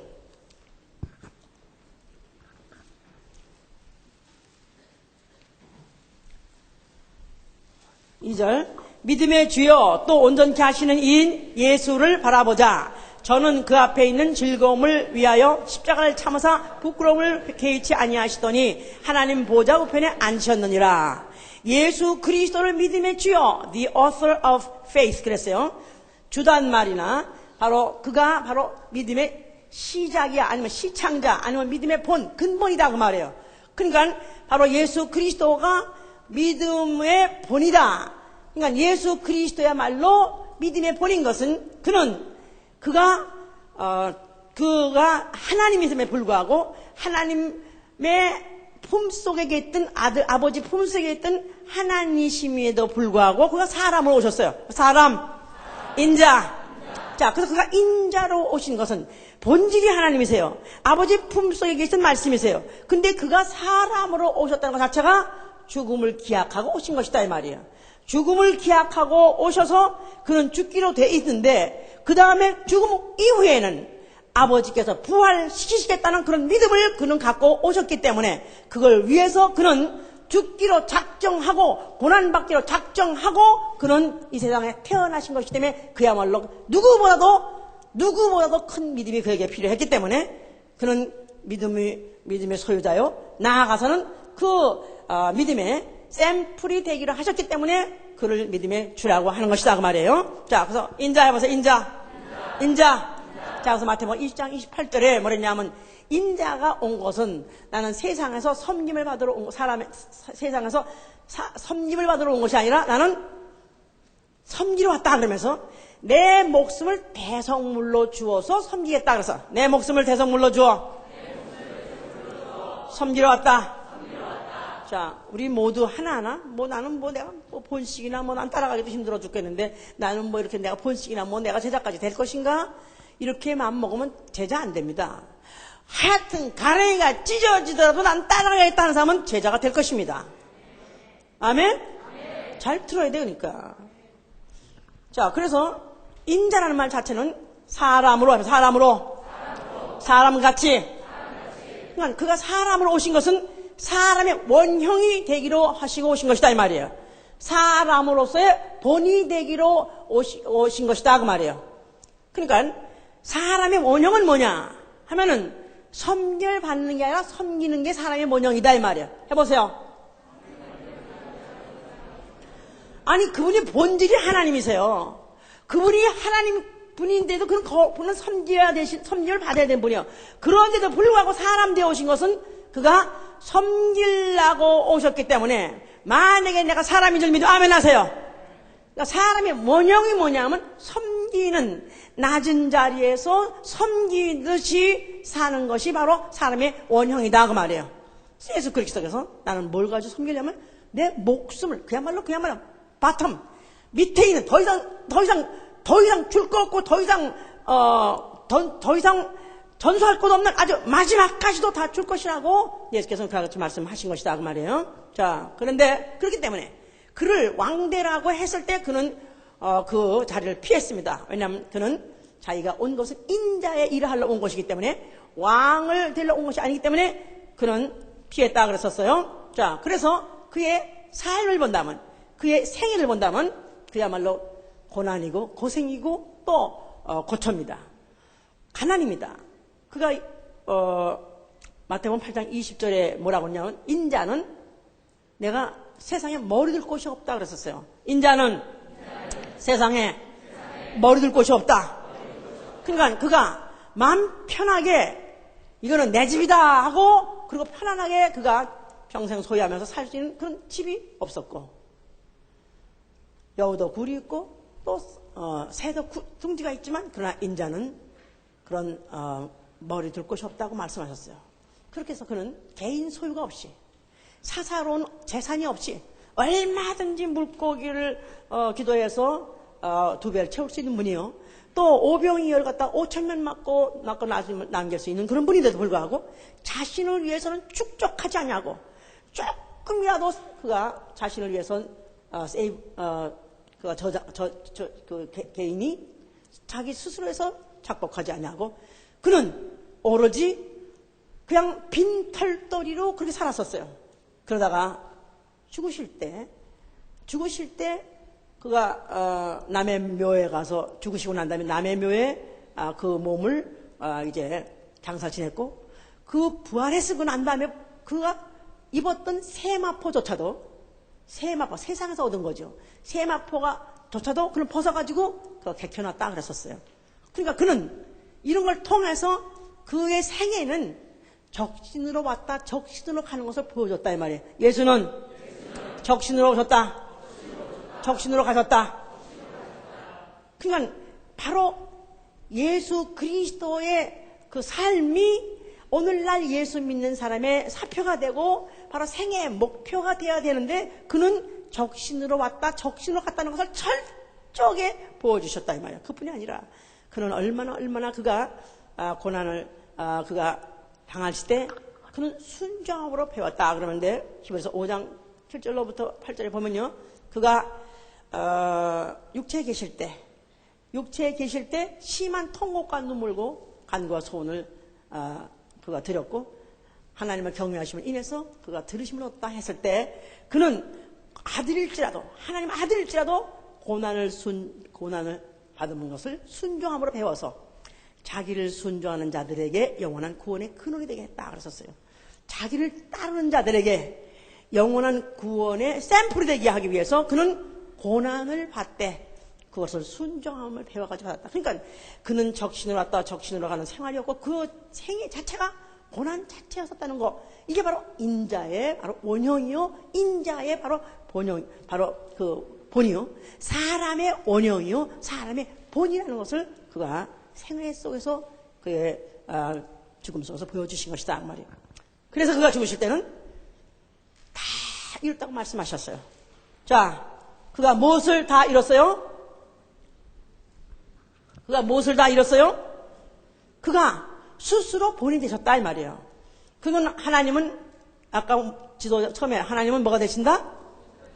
2절 믿음의 주여 또 온전케 하시는 이인 예수를 바라보자. 저는 그 앞에 있는 즐거움을 위하여 십자가를 참으사 부끄러움을 개의치 아니하시더니 하나님 보좌 우편에 앉으셨느니라. 예수 그리스도를 믿음의 주여, the author of faith 그랬어요. 주단 말이나 바로 그가 바로 믿음의 시작이야, 아니면 시창자, 아니면 믿음의 본, 근본이다 그 말이에요. 그러니까 바로 예수 그리스도가 믿음의 본이다. 그러니까 예수 그리스도야말로 믿음의 본인 것은 그가 하나님이심에 불구하고 하나님의 품속에 있던 아버지 품속에 있던 하나님이심에도 불구하고 그가 사람으로 오셨어요. 인자. 자, 그래서 그가 인자로 오신 것은 본질이 하나님이세요. 아버지 품속에 계신 말씀이세요. 근데 그가 사람으로 오셨다는 것 자체가 죽음을 기약하고 오신 것이다 이 말이에요. 죽음을 기약하고 오셔서 그는 죽기로 돼 있는데 그 다음에 죽음 이후에는 아버지께서 부활시키시겠다는 그런 믿음을 그는 갖고 오셨기 때문에 그걸 위해서 그는 죽기로 작정하고 고난받기로 작정하고 그는 이 세상에 태어나신 것이기 때문에 그야말로 누구보다도 큰 믿음이 그에게 필요했기 때문에 그는 믿음의 소유자요. 나아가서는 믿음의 샘플이 되기로 하셨기 때문에 그를 믿음의 주라고 하는 것이다 그 말이에요. 자, 그래서 인자 해보세요. 인자. 자, 그래서 마태복음 20장 28절에 뭐랬냐면 인자가 온 것은 나는 세상에서 섬김을 받으러 온 세상에서 섬김을 받으러 온 것이 아니라 나는 섬기러 왔다 그러면서 내 목숨을 대성물로 주어서 섬기겠다 그래서 내 목숨을 대성물로 주어 섬기러 왔다. 자, 우리 모두 하나하나, 나는 내가 본식이나 난 따라가기도 힘들어 죽겠는데, 나는 이렇게 내가 본식이나 내가 제자까지 될 것인가? 이렇게 마음먹으면 제자 안 됩니다. 하여튼, 가랭이가 찢어지더라도 난 따라가겠다는 사람은 제자가 될 것입니다. 아멘? 잘 들어야 돼, 그러니까. 자, 그래서, 인자라는 말 자체는 사람같이. 그러니까 그가 사람으로 오신 것은 사람의 원형이 되기로 하시고 오신 것이다 이 말이에요. 사람으로서의 본이 되기로 오신 것이다 그 말이에요. 그러니까 사람의 원형은 뭐냐 하면은 섬결받는 게 아니라 섬기는 게 사람의 원형이다 이 말이에요. 해보세요. 아니 그분이 본질이 하나님이세요. 그분이 하나님 분인데도 그분은 섬기를 받아야 되는 분이에요. 그런데도 불구하고 사람 되어 오신 것은 그가 섬기려고 오셨기 때문에 만약에 내가 사람인 줄 믿으면 아멘 하세요. 그러니까 사람의 원형이 뭐냐면 섬기는 낮은 자리에서 섬기듯이 사는 것이 바로 사람의 원형이다 그 말이에요. 예수 그리스도께서 나는 뭘 가지고 섬기려면 내 목숨을 그야말로 바텀 밑에 있는 더 이상 줄 거 없고 더 이상 전수할 것 없는 아주 마지막까지도 다 줄 것이라고 예수께서는 그렇게 말씀하신 것이다 그 말이에요. 자, 그런데 그렇기 때문에 그를 왕대라고 했을 때 그는 그 자리를 피했습니다. 왜냐하면 그는 자기가 온 것은 인자의 일을 하러 온 것이기 때문에 왕을 되러 온 것이 아니기 때문에 그는 피했다 그랬었어요. 자, 그래서 그의 삶을 본다면 그의 생애를 본다면 그야말로 고난이고 고생이고 또 고초입니다. 가난입니다. 그가 마태복음 8장 20절에 뭐라고 했냐면 인자는 내가 세상에 머리 둘 곳이 없다 그랬었어요. 인자는 세상에 머리 둘 곳이 없다. 그러니까 그가 마음 편하게 이거는 내 집이다 하고 그리고 편안하게 그가 평생 소유하면서 살 수 있는 그런 집이 없었고 여우도 굴이 있고 또 새도 둥지가 있지만 그러나 인자는 그런 머리 둘 곳이 없다고 말씀하셨어요. 그렇게 해서 그는 개인 소유가 없이 사사로운 재산이 없이 얼마든지 물고기를 기도해서 2배를 채울 수 있는 분이요. 또 오병이어를 갖다 5,000명 맞고 남길 수 있는 그런 분인데도 불구하고 자신을 위해서는 축적하지 않냐고 조금이라도 그가 자신을 위해서 개인이 자기 스스로에서 작곡하지 않냐고 그는 오로지 그냥 빈털터리로 그렇게 살았었어요. 그러다가 죽으실 때 그가 남의 묘에 가서 죽으시고 난 다음에 남의 묘에 그 몸을 이제 장사 지냈고 그 부활했으고 난 다음에 그가 입었던 세마포조차도 세상에서 얻은 거죠. 세마포가조차도 그는 벗어가지고 그가 개켜놨다 그랬었어요. 그러니까 그는 이런 걸 통해서 그의 생애는 적신으로 왔다 적신으로 가는 것을 보여줬다 이 말이에요. 예수는 적신으로 오셨다. 적신으로 가셨다. 그러니까 바로 예수 그리스도의 그 삶이 오늘날 예수 믿는 사람의 사표가 되고 바로 생애의 목표가 되어야 되는데 그는 적신으로 왔다 적신으로 갔다는 것을 철저하게 보여주셨다 이 말이에요. 그뿐이 아니라 그는 얼마나 그가 고난을 그가 당하실 때 그는 순종함으로 배웠다 그러는데 히브리서 5장 7절로부터 8절에 보면요. 그가 육체에 계실 때 심한 통곡과 눈물고 간과 소원을 그가 드렸고 하나님을 경외하심을 인해서 그가 들으심을 얻다 했을 때 그는 하나님 아들일지라도 고난을 받은 것을 순종함으로 배워서 자기를 순종하는 자들에게 영원한 구원의 근원이 되게 했다 그랬었어요. 자기를 따르는 자들에게 영원한 구원의 샘플이 되게 하기 위해서 그는 고난을 받되 그것을 순종함을 배워가지고 받았다. 그러니까 그는 적신으로 왔다 적신으로 가는 생활이었고 그 생애 자체가 고난 자체였었다는 거. 이게 바로 인자의 바로 원형이요. 인자의 바로 본형, 바로 그 본이요. 사람의 원형이요. 사람의 본이라는 것을 그가 생애 속에서 그의 죽음 속에서 보여주신 것이다. 그 말이에요. 그래서 그가 죽으실 때는 다 이뤘다고 말씀하셨어요. 자, 그가 무엇을 다 이뤘어요? 그가 스스로 본이 되셨다 이 말이에요. 그건 하나님은 아까 처음에 하나님은 뭐가 되신다?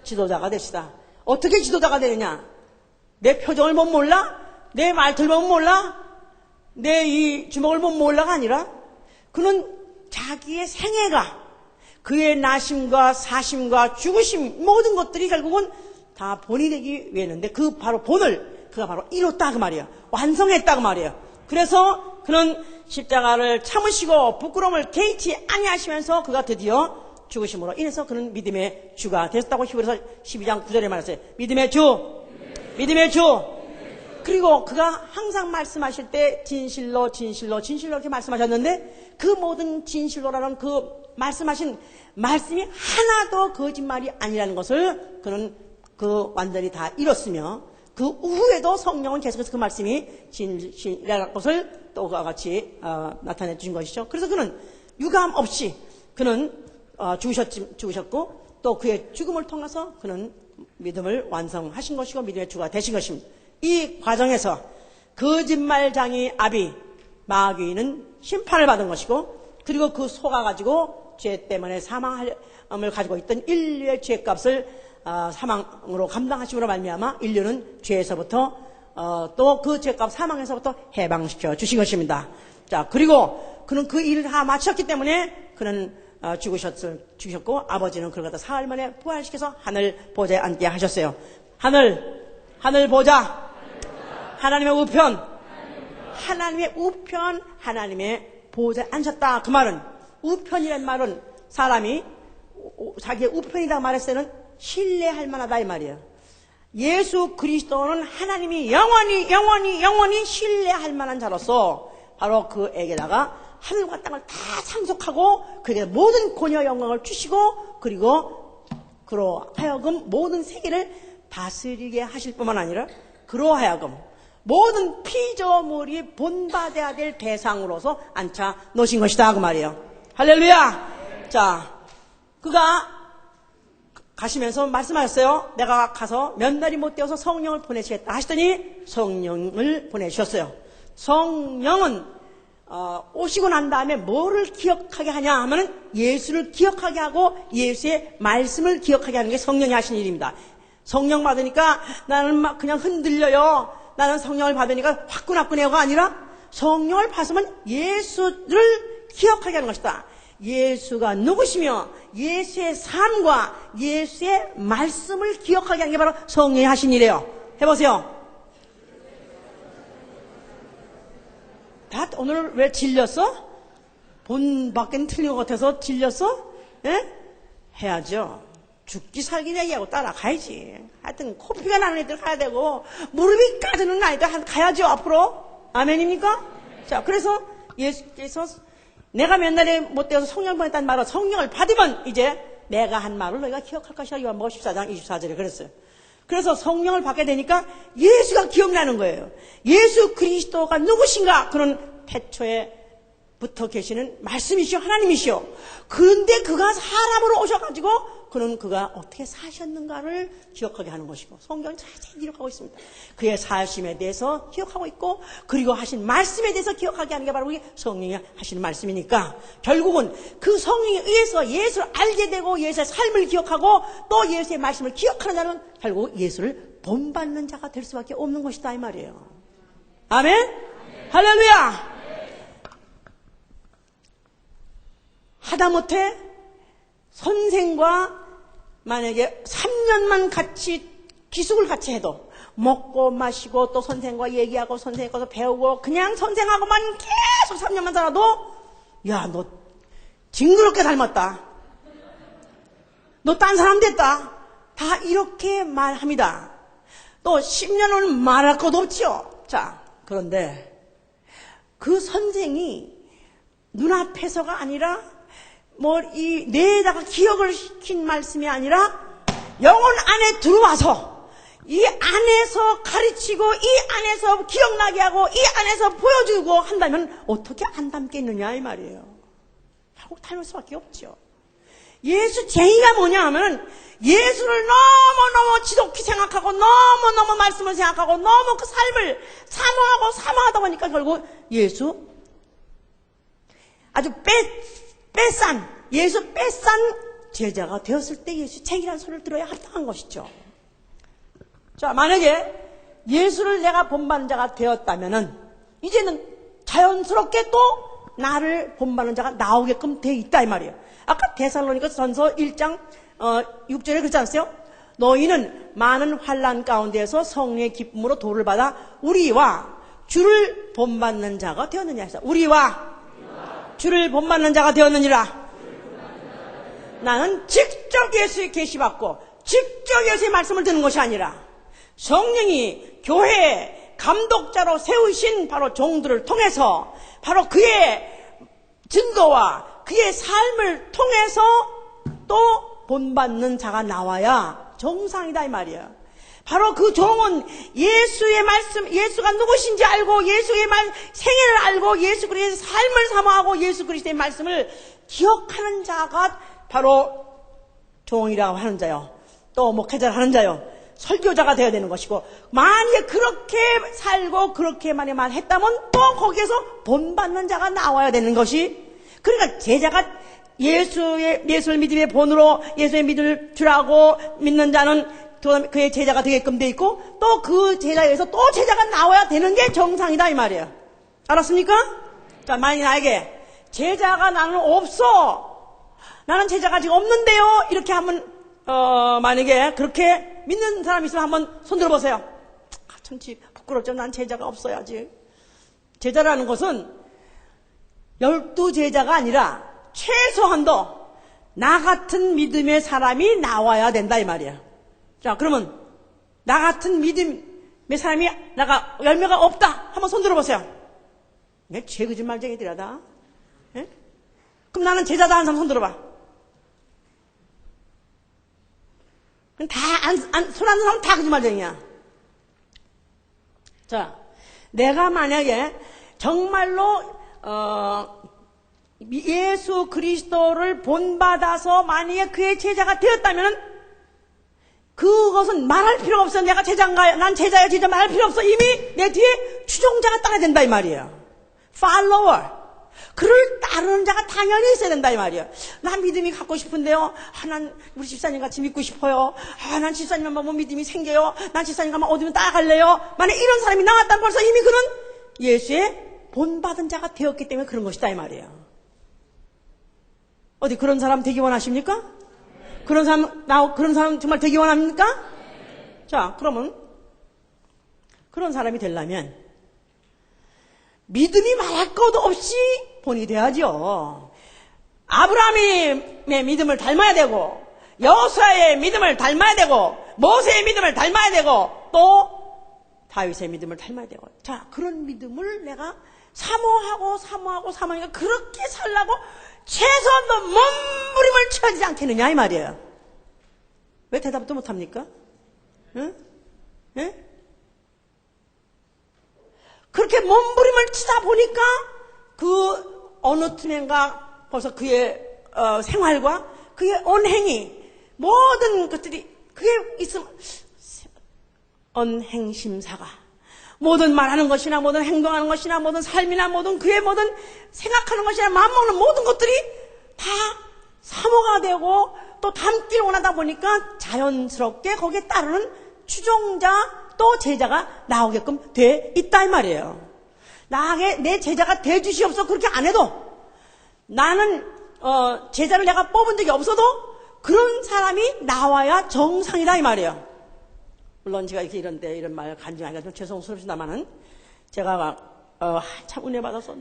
지도자가 되시다. 어떻게 지도자가 되느냐? 내 표정을 보면 몰라? 내 말투를 보면 몰라? 내 이 주먹을 보면 몰라가 아니라 그는 자기의 생애가 그의 나심과 사심과 죽으심 모든 것들이 결국은 다 본이 되기 위했는데 그 바로 본을 그가 바로 이뤘다 그 말이에요. 완성했다 그 말이에요. 그래서 그는 십자가를 참으시고 부끄러움을 개의치 아니하시면서 그가 드디어 죽으심으로 인해서 그는 믿음의 주가 되었다고 히브리서 12장 9절에 말했어요. 믿음의 주. 그리고 그가 항상 말씀하실 때 진실로 이렇게 말씀하셨는데 그 모든 진실로라는 그 말씀하신 말씀이 하나도 거짓말이 아니라는 것을 그는 그 완전히 다 이뤘으며 그 후에도 성령은 계속해서 그 말씀이 진실이라는 것을 또 그와 같이 나타내 주신 것이죠. 그래서 그는 유감 없이 그는 죽으셨고 또 그의 죽음을 통해서 그는 믿음을 완성하신 것이고 믿음의 주가 되신 것입니다. 이 과정에서 거짓말장이 아비 마귀는 심판을 받은 것이고 그리고 그 속아가지고 죄 때문에 사망을 가지고 있던 인류의 죄값을 사망으로 감당하심으로 말미암아 인류는 죄에서부터 또 그 죄값 사망에서부터 해방시켜 주신 것입니다. 자, 그리고 그는 그 일을 다 마쳤기 때문에 그는 죽으셨고 아버지는 그를 갖다 사흘 만에 부활시켜서 하늘 보좌에 앉게 하셨어요. 하늘 보좌, 하나님의 우편, 하나님의 보좌에 앉았다. 그 말은 우편이라는 말은 사람이 자기의 우편이다 말했을 때는 신뢰할 만하다 이 말이에요. 예수 그리스도는 하나님이 영원히 신뢰할 만한 자로서 바로 그에게다가 하늘과 땅을 다 상속하고 그에게 모든 권위와 영광을 주시고 그리고 그로 하여금 모든 세계를 다스리게 하실 뿐만 아니라 그로 하여금 모든 피조물이 본받아야 될 대상으로서 앉혀 놓으신 것이다 그 말이에요. 할렐루야. 자, 그가 가시면서 말씀하셨어요. 내가 가서 몇 날이 못 되어서 성령을 보내시겠다 하시더니 성령을 보내주셨어요. 성령은 오시고 난 다음에 뭐를 기억하게 하냐 하면은 예수를 기억하게 하고 예수의 말씀을 기억하게 하는 게 성령이 하신 일입니다. 성령 받으니까 나는 막 그냥 흔들려요. 나는 성령을 받으니까 화끈화끈해요가 아니라 성령을 받으면 예수를 기억하게 하는 것이다. 예수가 누구시며 예수의 삶과 예수의 말씀을 기억하게 하는 게 바로 성령이 하신 일이에요. 해보세요. 다 오늘 왜 질렸어? 본 밖엔 틀린 것 같아서 질렸어? 예? 해야죠. 죽기 살기 얘기하고 따라가야지. 하여튼 코피가 나는 애들 가야 되고 무릎이 까지는 아이들 가야죠 앞으로. 아멘입니까? 자, 그래서 예수께서 내가 몇 날에 못 되어서 성령 받았다는 말은 성령을 받으면 이제 내가 한 말을 너희가 기억할 것이라. 요한복음 14장 24절에 그랬어요. 그래서 성령을 받게 되니까 예수가 기억나는 거예요. 예수 그리스도가 누구신가? 그는 태초에 부터 계시는 말씀이시오, 하나님이시오. 그런데 그가 사람으로 오셔가지고 그가 어떻게 사셨는가를 기억하게 하는 것이고, 성경은 자세히 기록하고 있습니다. 그의 사심에 대해서 기억하고 있고, 그리고 하신 말씀에 대해서 기억하게 하는 게 바로 우리 성령이 하시는 말씀이니까, 결국은 그 성령에 의해서 예수를 알게 되고 예수의 삶을 기억하고 또 예수의 말씀을 기억하는 자는 결국 예수를 본받는 자가 될 수밖에 없는 것이다 이 말이에요. 아멘? 아멘. 할렐루야. 하다못해 선생과 만약에 3년만 같이 기숙을 같이 해도 먹고 마시고 또 선생과 얘기하고 선생님 거서 배우고 그냥 선생하고만 계속 3년만 살아도 야, 너 징그럽게 닮았다. 너 딴 사람 됐다. 다 이렇게 말합니다. 또 10년은 말할 것도 없지요. 자, 그런데 그 선생이 눈앞에서가 아니라 이 뇌에다가 기억을 시킨 말씀이 아니라 영혼 안에 들어와서 이 안에서 가르치고 이 안에서 기억나게 하고 이 안에서 보여주고 한다면 어떻게 안 닮겠느냐 이 말이에요. 결국 닮을 수밖에 없죠. 예수 제의가 뭐냐 하면 예수를 너무너무 지독히 생각하고 너무너무 말씀을 생각하고 너무 그 삶을 사모하다 보니까 결국 예수 아주 예수 뺏산 제자가 되었을 때 예수 책이라는 소리를 들어야 합당한 것이죠. 자, 만약에 예수를 내가 본받는 자가 되었다면은 이제는 자연스럽게 또 나를 본받는 자가 나오게끔 돼 있다 이 말이에요. 아까 데살로니가 전서 1장 6절에 그렇지 않았어요? 너희는 많은 환난 가운데에서 성령의 기쁨으로 도를 받아 우리와 주를 본받는 자가 되었느냐 했어. 우리와 주를 본받는 자가 되었느니라. 나는 직접 예수의 계시받고 직접 예수의 말씀을 듣는 것이 아니라 성령이 교회의 감독자로 세우신 바로 종들을 통해서 바로 그의 증거와 그의 삶을 통해서 또 본받는 자가 나와야 정상이다 이 말이야. 바로 그 종은 예수의 말씀, 예수가 누구신지 알고 예수의 생애를 알고 예수 그리스도의 삶을 사모하고 예수 그리스도의 말씀을 기억하는 자가 바로 종이라고 하는 자요. 또 목회자를 하는 자요. 설교자가 되어야 되는 것이고, 만약에 그렇게 살고 그렇게 만약에 말했다면 또 거기에서 본받는 자가 나와야 되는 것이, 그러니까 제자가 예수를 믿음의 본으로 예수의 믿음을 주라고 믿는 자는 그의 제자가 되게끔 돼 있고, 또 그 제자에서 또 제자가 나와야 되는 게 정상이다 이 말이에요. 알았습니까? 자, 만약에 나에게 제자가 나는 없어, 나는 제자가 지금 없는데요, 이렇게 하면 만약에 그렇게 믿는 사람이 있으면 한번 손 들어보세요. 참 부끄럽죠. 난 제자가 없어야지. 제자라는 것은 12제자가 아니라 최소한도 나 같은 믿음의 사람이 나와야 된다 이 말이야. 자, 그러면 나 같은 믿음의 사람이 나가 열매가 없다 한번 손 들어보세요. 내 죄거짓말쟁이들이야 다. 예? 그럼 나는 제자다 하는 사람 손 들어봐. 손 안 드는 사람 다 거짓말쟁이야. 자, 내가 만약에 정말로 예수 그리스도를 본받아서 만약에 그의 제자가 되었다면 그것은 말할 필요가 없어. 내가 제자인가, 난 제자야, 제자 말할 필요 없어. 이미 내 뒤에 추종자가 따라야 된다 이 말이에요. follower. 그를 따르는 자가 당연히 있어야 된다 이 말이에요. 난 믿음이 갖고 싶은데요. 난 우리 집사님 같이 믿고 싶어요. 난 집사님만 보면 믿음이 생겨요. 난 집사님 가면 어디면 따라갈래요. 만약 이런 사람이 나왔다면 벌써 이미 그는 예수의 본받은 자가 되었기 때문에 그런 것이다 이 말이에요. 어디 그런 사람 되기 원하십니까? 그런 사람 정말 되기 원합니까? 자, 그러면 그런 사람이 되려면 믿음이 말할 것도 없이 본이 돼야죠. 아브라함의 믿음을 닮아야 되고, 여호수아의 믿음을 닮아야 되고, 모세의 믿음을 닮아야 되고, 또 다윗의 믿음을 닮아야 되고. 자, 그런 믿음을 내가 사모하니까 그렇게 살라고 최소한도 몸부림을 쳐야지 않겠느냐 이 말이에요. 왜 대답도 못합니까? 응? 예? 그렇게 몸부림을 치다 보니까 그 어느 틈엔가 벌써 그의 생활과 그의 언행이 모든 것들이 그게 있으면 언행심사가 모든 말하는 것이나 모든 행동하는 것이나 모든 삶이나 모든 그의 모든 생각하는 것이나 마음먹는 모든 것들이 다 사모가 되고 또 닮기를 원하다 보니까 자연스럽게 거기에 따르는 추종자 또 제자가 나오게끔 돼 있다 이 말이에요. 나에게 내 제자가 돼 주시옵소서 그렇게 안 해도 나는 제자를 내가 뽑은 적이 없어도 그런 사람이 나와야 정상이다 이 말이에요. 물론 제가 이런 말 간증하기가 좀 죄송스럽습니다만은 제가 막 참 은혜 받아서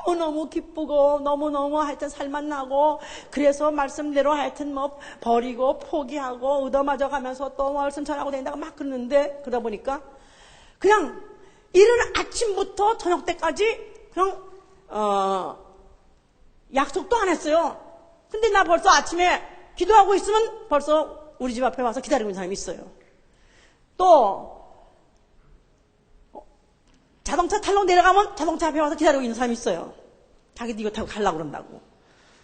너무너무 기쁘고 너무너무 하여튼 살맛나고 그래서 말씀대로 하여튼 뭐 버리고 포기하고 얻어맞아 가면서 또 말씀 전하고 다닌다고 막 그러는데 그러다 보니까 그냥 이른 아침부터 저녁 때까지 그냥 약속도 안 했어요. 근데 나 벌써 아침에 기도하고 있으면 벌써 우리 집 앞에 와서 기다리고 있는 사람이 있어요. 또 자동차 타러 내려가면 자동차 앞에 와서 기다리고 있는 사람이 있어요. 자기도 이거 타고 가려고 그런다고.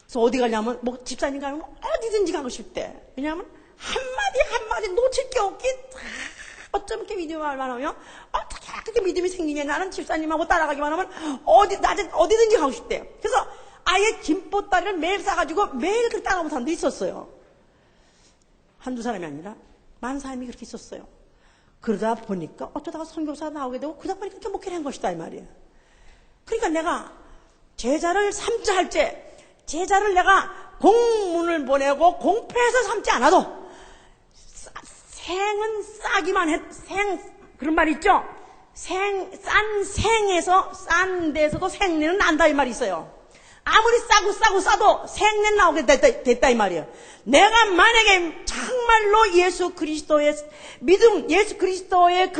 그래서 어디 가냐면 뭐 집사님 가면 어디든지 가고 싶대. 왜냐하면 한마디 놓칠 게 없기 어쩜 이렇게 믿음이 말만 하면 어떻게 그렇게 믿음이 생기냐. 나는 집사님하고 따라가기만 하면 어디든지 가고 싶대. 그래서 아예 김보따리를 매일 싸가지고 매일 그 따라오는 사람도 있었어요. 한두 사람이 아니라 많은 사람이 그렇게 있었어요. 그러다 보니까 어쩌다가 선교사가 나오게 되고 그러다 보니까 이렇게 목회를 한 것이다 이 말이에요. 그러니까 내가 제자를 삼자 할 때 제자를 내가 공문을 보내고 공표해서 삼지 않아도 생은 싸기만 그런 말 있죠? 싼 생에서 싼 데서도 생내는 난다 이 말이 있어요. 아무리 싸도 생내 나오게 됐다 이 말이에요. 내가 만약에 정말로 예수 그리스도의 믿음, 예수 그리스도의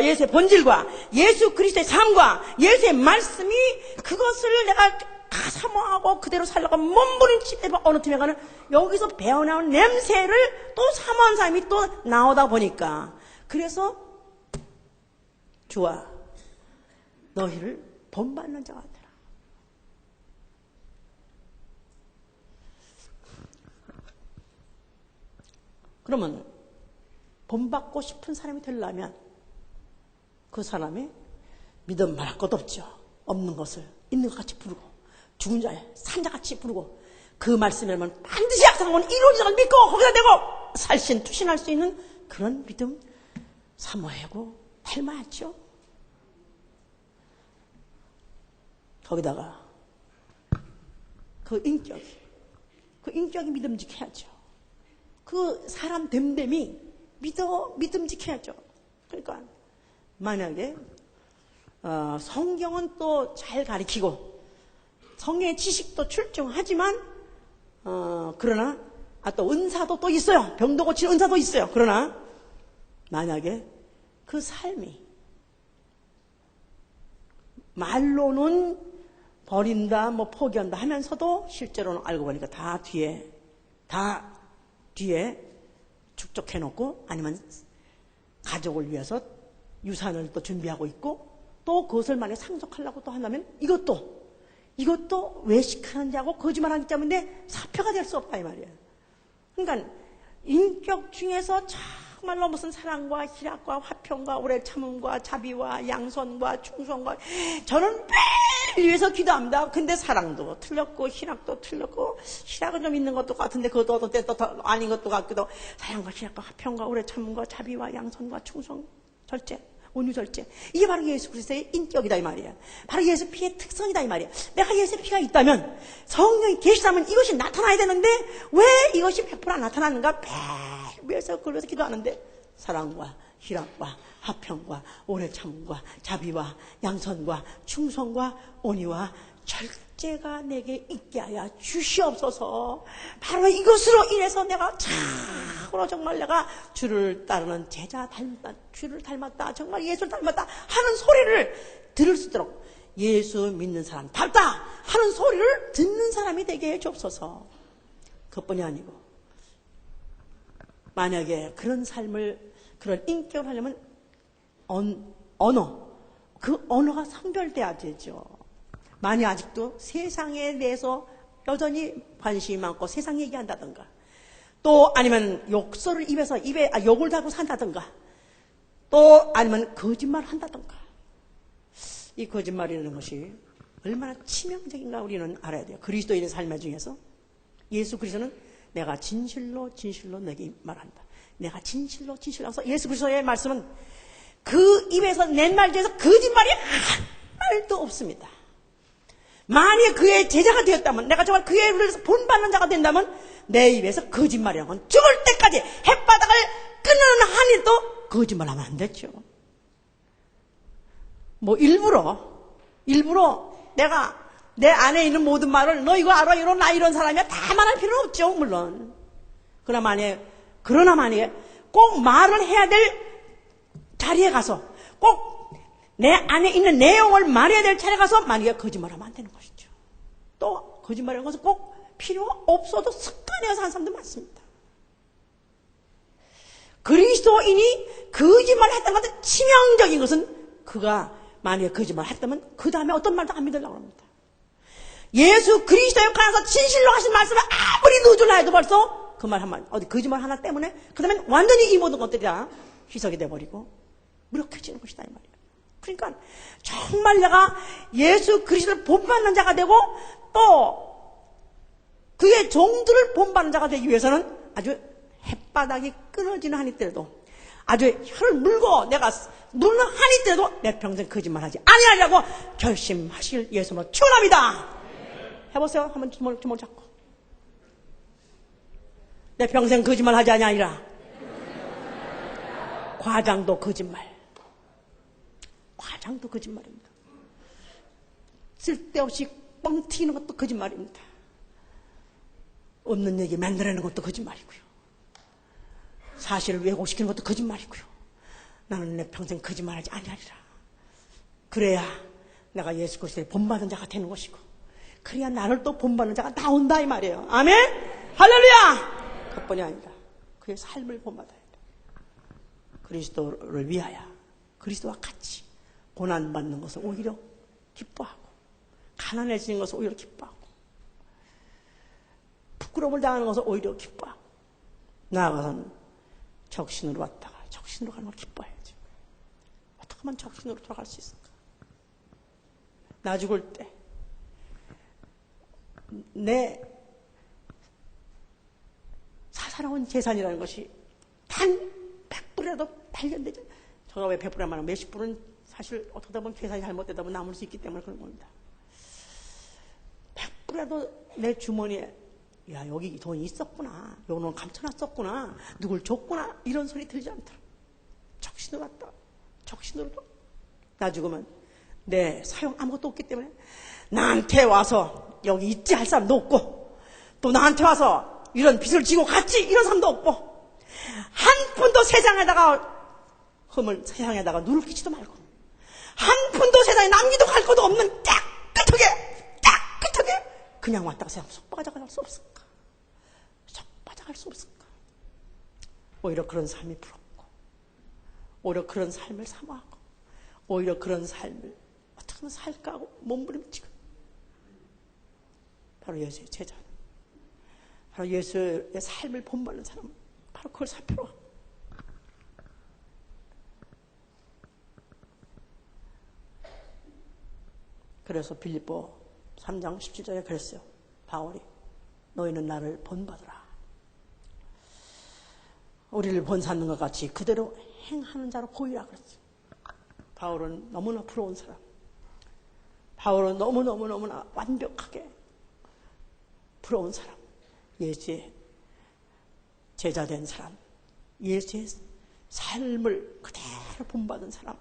예수의 본질과 예수 그리스도의 삶과 예수의 말씀이 그것을 내가 사모하고 그대로 살려고 몸부림치게 어느 틈에 가는 여기서 배어나온 냄새를 또 사모한 사람이 또 나오다 보니까 그래서 주와 너희를 본받는 자가 되라. 그러면 본받고 싶은 사람이 되려면 그 사람이 믿음 말할 것도 없죠. 없는 것을 있는 것 같이 부르고 죽은 자의 산자같이 부르고 그 말씀이라면 반드시 약속한 건 이루어지는 걸 믿고 거기다 대고 살신투신할 수 있는 그런 믿음 사모하고 닮아야죠. 거기다가 그 인격이 믿음직해야죠. 그 사람 됨됨이 믿음직해야죠. 그러니까 만약에 성경은 또 잘 가리키고 성경의 지식도 출중하지만 그러나 또 은사도 또 있어요. 병도 고치는 은사도 있어요. 그러나 만약에 그 삶이 말로는 버린다 뭐 포기한다 하면서도 실제로는 알고 보니까 다 뒤에 축적해놓고 아니면 가족을 위해서 유산을 또 준비하고 있고 또 그것을 만약에 상속하려고 또 한다면 이것도 외식하는 자고 거짓말하기 때문에 사표가 될 수 없다 이 말이에요. 그러니까 인격 중에서 정말로 무슨 사랑과 희락과 화평과 오래 참음과 자비와 양선과 충성과 저는 위해서 기도합니다. 근데 사랑도 틀렸고 희락도 틀렸고, 희락은 좀 있는 것도 같은데 그것도 어떤 때 또 아닌 것도 같기도. 사랑과 희락과 화평과 오래 참음과 자비와 양선과 충성, 절제, 온유 절제. 이게 바로 예수 그리스도의 인격이다 이 말이야. 바로 예수 피의 특성이다 이 말이야. 내가 예수 피가 있다면, 성령이 계시다면 이것이 나타나야 되는데 왜 이것이 100% 안 나타나는가? 매일서 그걸 위해서 기도하는데 사랑과 희락과 화평과 오래 참음과 자비와 양선과 충성과 온유와 절제가 내게 있게 하여 주시옵소서. 바로 이것으로 인해서 내가 참으로 정말 내가 주를 따르는 제자 닮았다, 주를 닮았다, 정말 예수를 닮았다 하는 소리를 들을 수 있도록, 예수 믿는 사람 닮다 하는 소리를 듣는 사람이 되게 해 주옵소서. 그뿐이 아니고, 만약에 그런 삶을, 그런 인격을 하려면 언어, 그 언어가 선별돼야 되죠. 만약 아직도 세상에 대해서 여전히 관심이 많고 세상 얘기한다든가, 또 아니면 욕설을 입에 욕을 달고 산다든가, 또 아니면 거짓말을 한다든가, 이 거짓말이라는 것이 얼마나 치명적인가 우리는 알아야 돼요. 그리스도인의 삶 중에서 예수 그리스도는 내가 진실로 진실로 내게 말한다, 내가 진실로 진실로 해서, 예수 그리스도의 말씀은 그 입에서 낸 말 중에서 거짓말이 한 말도 없습니다. 만약 그의 제자가 되었다면, 내가 정말 그의 이름에서 본받는 자가 된다면, 내 입에서 거짓말이라는 건 죽을 때까지 햇바닥을 끊는 한일도 거짓말하면 안 되죠. 뭐 일부러 내가 내 안에 있는 모든 말을 너 이거 알아, 이런 나 이런 사람이야 다 말할 필요는 없죠. 물론 그러나 만약에 꼭 말을 해야 될 자리에 가서, 꼭 내 안에 있는 내용을 말해야 될 자리에 가서 만약에 거짓말하면 안 되는 것이죠. 또 거짓말이라는 것은 꼭 필요가 없어도 습관이어서 하는 사람도 많습니다. 그리스도인이 거짓말을 했다는 것은 치명적인 것은, 그가 만약에 거짓말을 했다면 그 다음에 어떤 말도 안 믿으려고 합니다. 예수 그리스도에 관해서 진실로 하신 말씀을 아무리 늦으려 해도 벌써 그 말 한 말, 어디 거짓말 하나 때문에 그 다음에 완전히 이 모든 것들이 다 희석이 돼버리고 무력해지는 것이다 이 말이에요. 그러니까 정말 내가 예수 그리스도를 본받는 자가 되고, 또 그의 종들을 본받는 자가 되기 위해서는 아주 햇바닥이 끊어지는 한이 때라도, 아주 혀를 물고 내가 누르는 한이 때라도 내 평생 거짓말하지 아니하려고 결심하실 예수님을 축원합니다. 해보세요. 한번 주먹 잡고. 내 평생 거짓말하지 아니하리라. 과장도 거짓말. 과장도 거짓말입니다. 쓸데없이 뻥 튀는 것도 거짓말입니다. 없는 얘기 만들어내는 것도 거짓말이고요. 사실을 왜곡시키는 것도 거짓말이고요. 나는 내 평생 거짓말하지 아니하리라. 그래야 내가 예수 그리스도의 본받은 자가 되는 것이고, 그래야 나를 또 본받는 자가 나온다 이 말이에요. 아멘. 할렐루야. 그뿐이 아니라 그의 삶을 본받아야 돼. 그리스도를 위하여, 그리스도와 같이 고난받는 것을 오히려 기뻐하고, 가난해지는 것을 오히려 기뻐하고, 부끄러움을 당하는 것을 오히려 기뻐하고, 나아가서는 적신으로 왔다가 적신으로 가는 걸 기뻐해야죠. 어떻게 하면 적신으로 돌아갈 수 있을까? 나 죽을 때 내 사사로운 재산이라는 것이 단 100불이라도 발견되죠. 제가 왜 100불이란 말은 몇십 불은 사실 어떻게 보면 계산이 잘못되다 보면 남을 수 있기 때문에 그런 겁니다. 100불이라도 내 주머니에, 야 여기 돈이 있었구나, 요거는 감춰놨었구나, 누굴 줬구나, 이런 소리 들지 않더라. 적신으로 왔다. 적신으로도 나 죽으면 내 사용 아무것도 없기 때문에 나한테 와서 여기 있지 할 사람도 없고, 또 나한테 와서 이런 빚을 지고 갔지 이런 사람도 없고, 한 푼도 세상에다가 누를 끼지도 말고, 한 푼도 세상에 남기도 갈 것도 없는 깨끗하게 그냥 왔다가 세상 속박아갈 수 없을까? 속박아갈 수 없을까? 오히려 그런 삶이 부럽고, 오히려 그런 삶을 사모하고, 오히려 그런 삶을 어떻게 하면 살까 하고 몸부림치고, 바로 예수의 제자는, 바로 예수의 삶을 본받는 사람은 바로 그걸 살펴라. 그래서 빌립보 3장 17절에 그랬어요. 바울이 너희는 나를 본받으라. 우리를 본받는 것 같이 그대로 행하는 자로 보이라 그랬어요. 바울은 너무나 부러운 사람. 바울은 너무너무너무나 완벽하게 부러운 사람. 예수의 제자된 사람. 예수의 삶을 그대로 본받은 사람.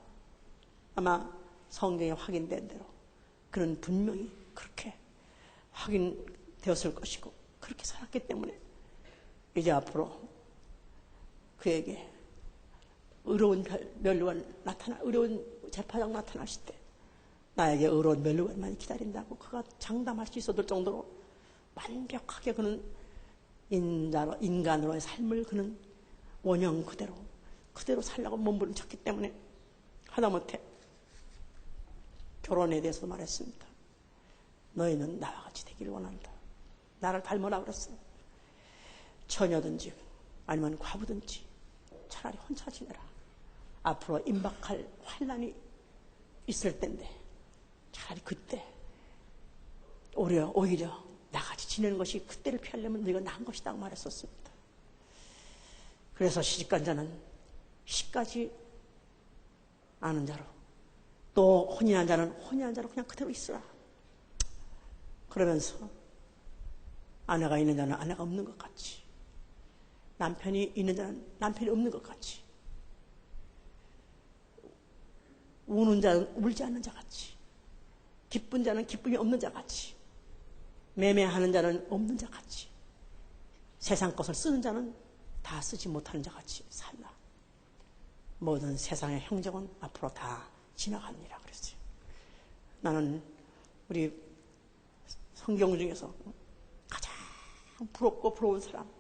아마 성경에 확인된 대로 그는 분명히 그렇게 확인되었을 것이고 그렇게 살았기 때문에 이제 앞으로 그에게 의로운 의로운 재판장 나타나실 때 나에게 의로운 멸류관만이 기다린다고 그가 장담할 수 있었을 정도로 완벽하게 그는 인간으로의 삶을 그는 원형 그대로 살려고 몸부림쳤기 때문에 하다못해 결혼에 대해서도 말했습니다. 너희는 나와 같이 되기를 원한다. 나를 닮으라 그랬어요. 처녀든지 아니면 과부든지 차라리 혼자 지내라. 앞으로 임박할 환난이 있을 텐데 차라리 그때 오히려 나같이 지내는 것이 그때를 피하려면 너희가 나은 것이다 말했었습니다. 그래서 시집간 자는 시까지 아는 자로 또 혼인한 자는 혼인한 자로 그냥 그대로 있으라. 그러면서 아내가 있는 자는 아내가 없는 것 같이 남편이 있는 자는 남편이 없는 것 같이 우는 자는 울지 않는 자 같이 기쁜 자는 기쁨이 없는 자 같이 매매하는 자는 없는 자 같이 세상 것을 쓰는 자는 다 쓰지 못하는 자 같이 살라. 모든 세상의 행정은 앞으로 다 지나갑니다. 그랬어요. 나는 우리 성경 중에서 가장 부럽고 부러운 사람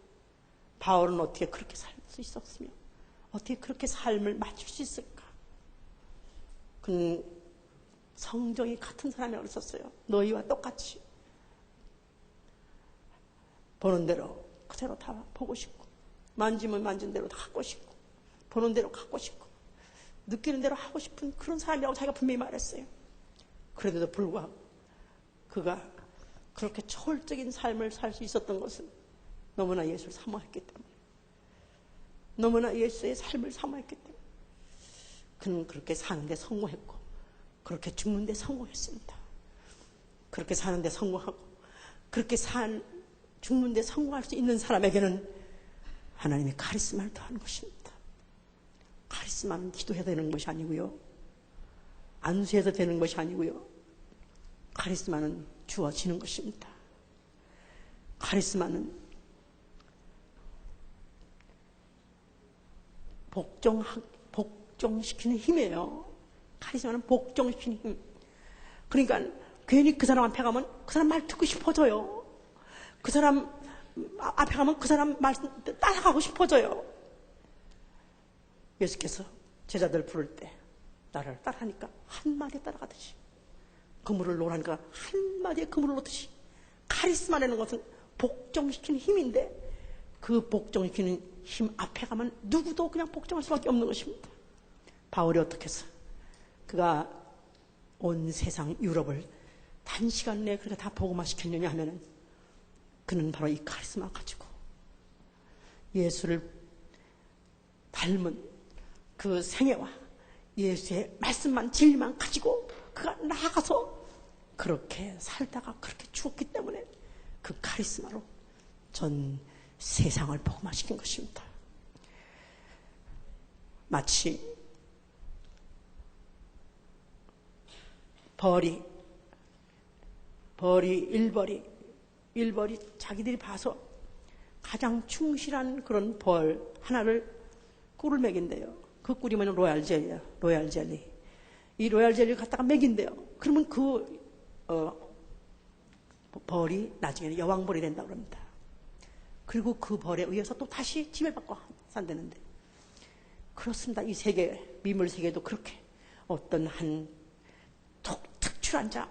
바울은 어떻게 그렇게 살 수 있었으며 어떻게 그렇게 삶을 맞출 수 있을까. 그는 성정이 같은 사람이라고 했었어요. 너희와 똑같이 보는 대로 그대로 다 보고 싶고 만지면 만진 대로 다 갖고 싶고 보는 대로 갖고 싶고 느끼는 대로 하고 싶은 그런 사람이라고 자기가 분명히 말했어요. 그런데도 불구하고 그가 그렇게 초월적인 삶을 살 수 있었던 것은 너무나 예수를 사모했기 때문에 너무나 예수의 삶을 사모했기 때문에 그는 그렇게 사는데 성공했고 그렇게 죽는데 성공했습니다. 그렇게 사는데 성공하고 그렇게 죽는데 성공할 수 있는 사람에게는 하나님이 카리스마를 더하는 것입니다. 카리스마는 기도해야 되는 것이 아니고요. 안수해서 되는 것이 아니고요. 카리스마는 주어지는 것입니다. 카리스마는 복종시키는 힘이에요. 카리스마는 복종시키는 힘. 그러니까 괜히 그 사람 앞에 가면 그 사람 말 듣고 싶어져요. 그 사람 앞에 가면 그 사람 말 따라가고 싶어져요. 예수께서 제자들 부를 때 나를 따라하니까 한마디에 따라가듯이 그물을 놓으라니까 한마디에 그물을 놓듯이 카리스마라는 것은 복종시키는 힘인데 그 복종시키는 힘 앞에 가면 누구도 그냥 복종할 수밖에 없는 것입니다. 바울이 어떻게 했어? 그가 온 세상 유럽을 단시간 내에 그렇게 다 복음화 시켰느냐 하면은 그는 바로 이 카리스마 가지고 예수를 닮은 그 생애와 예수의 말씀만 진리만 가지고 그가 나아가서 그렇게 살다가 그렇게 죽었기 때문에 그 카리스마로 전 세상을 복음화시킨 것입니다. 마치 일벌이 자기들이 봐서 가장 충실한 그런 벌 하나를 꿀을 먹인대요. 그 꿀이 뭐냐면 로얄 젤리예요. 로얄 젤리. 이 로얄 젤리를 갖다가 먹인대요. 그러면 그 벌이 나중에는 여왕벌이 된다고 합니다. 그리고 그 벌에 의해서 또 다시 지배받고 산다는데 그렇습니다. 이 세계, 미물 세계도 그렇게 어떤 한 특출한 자,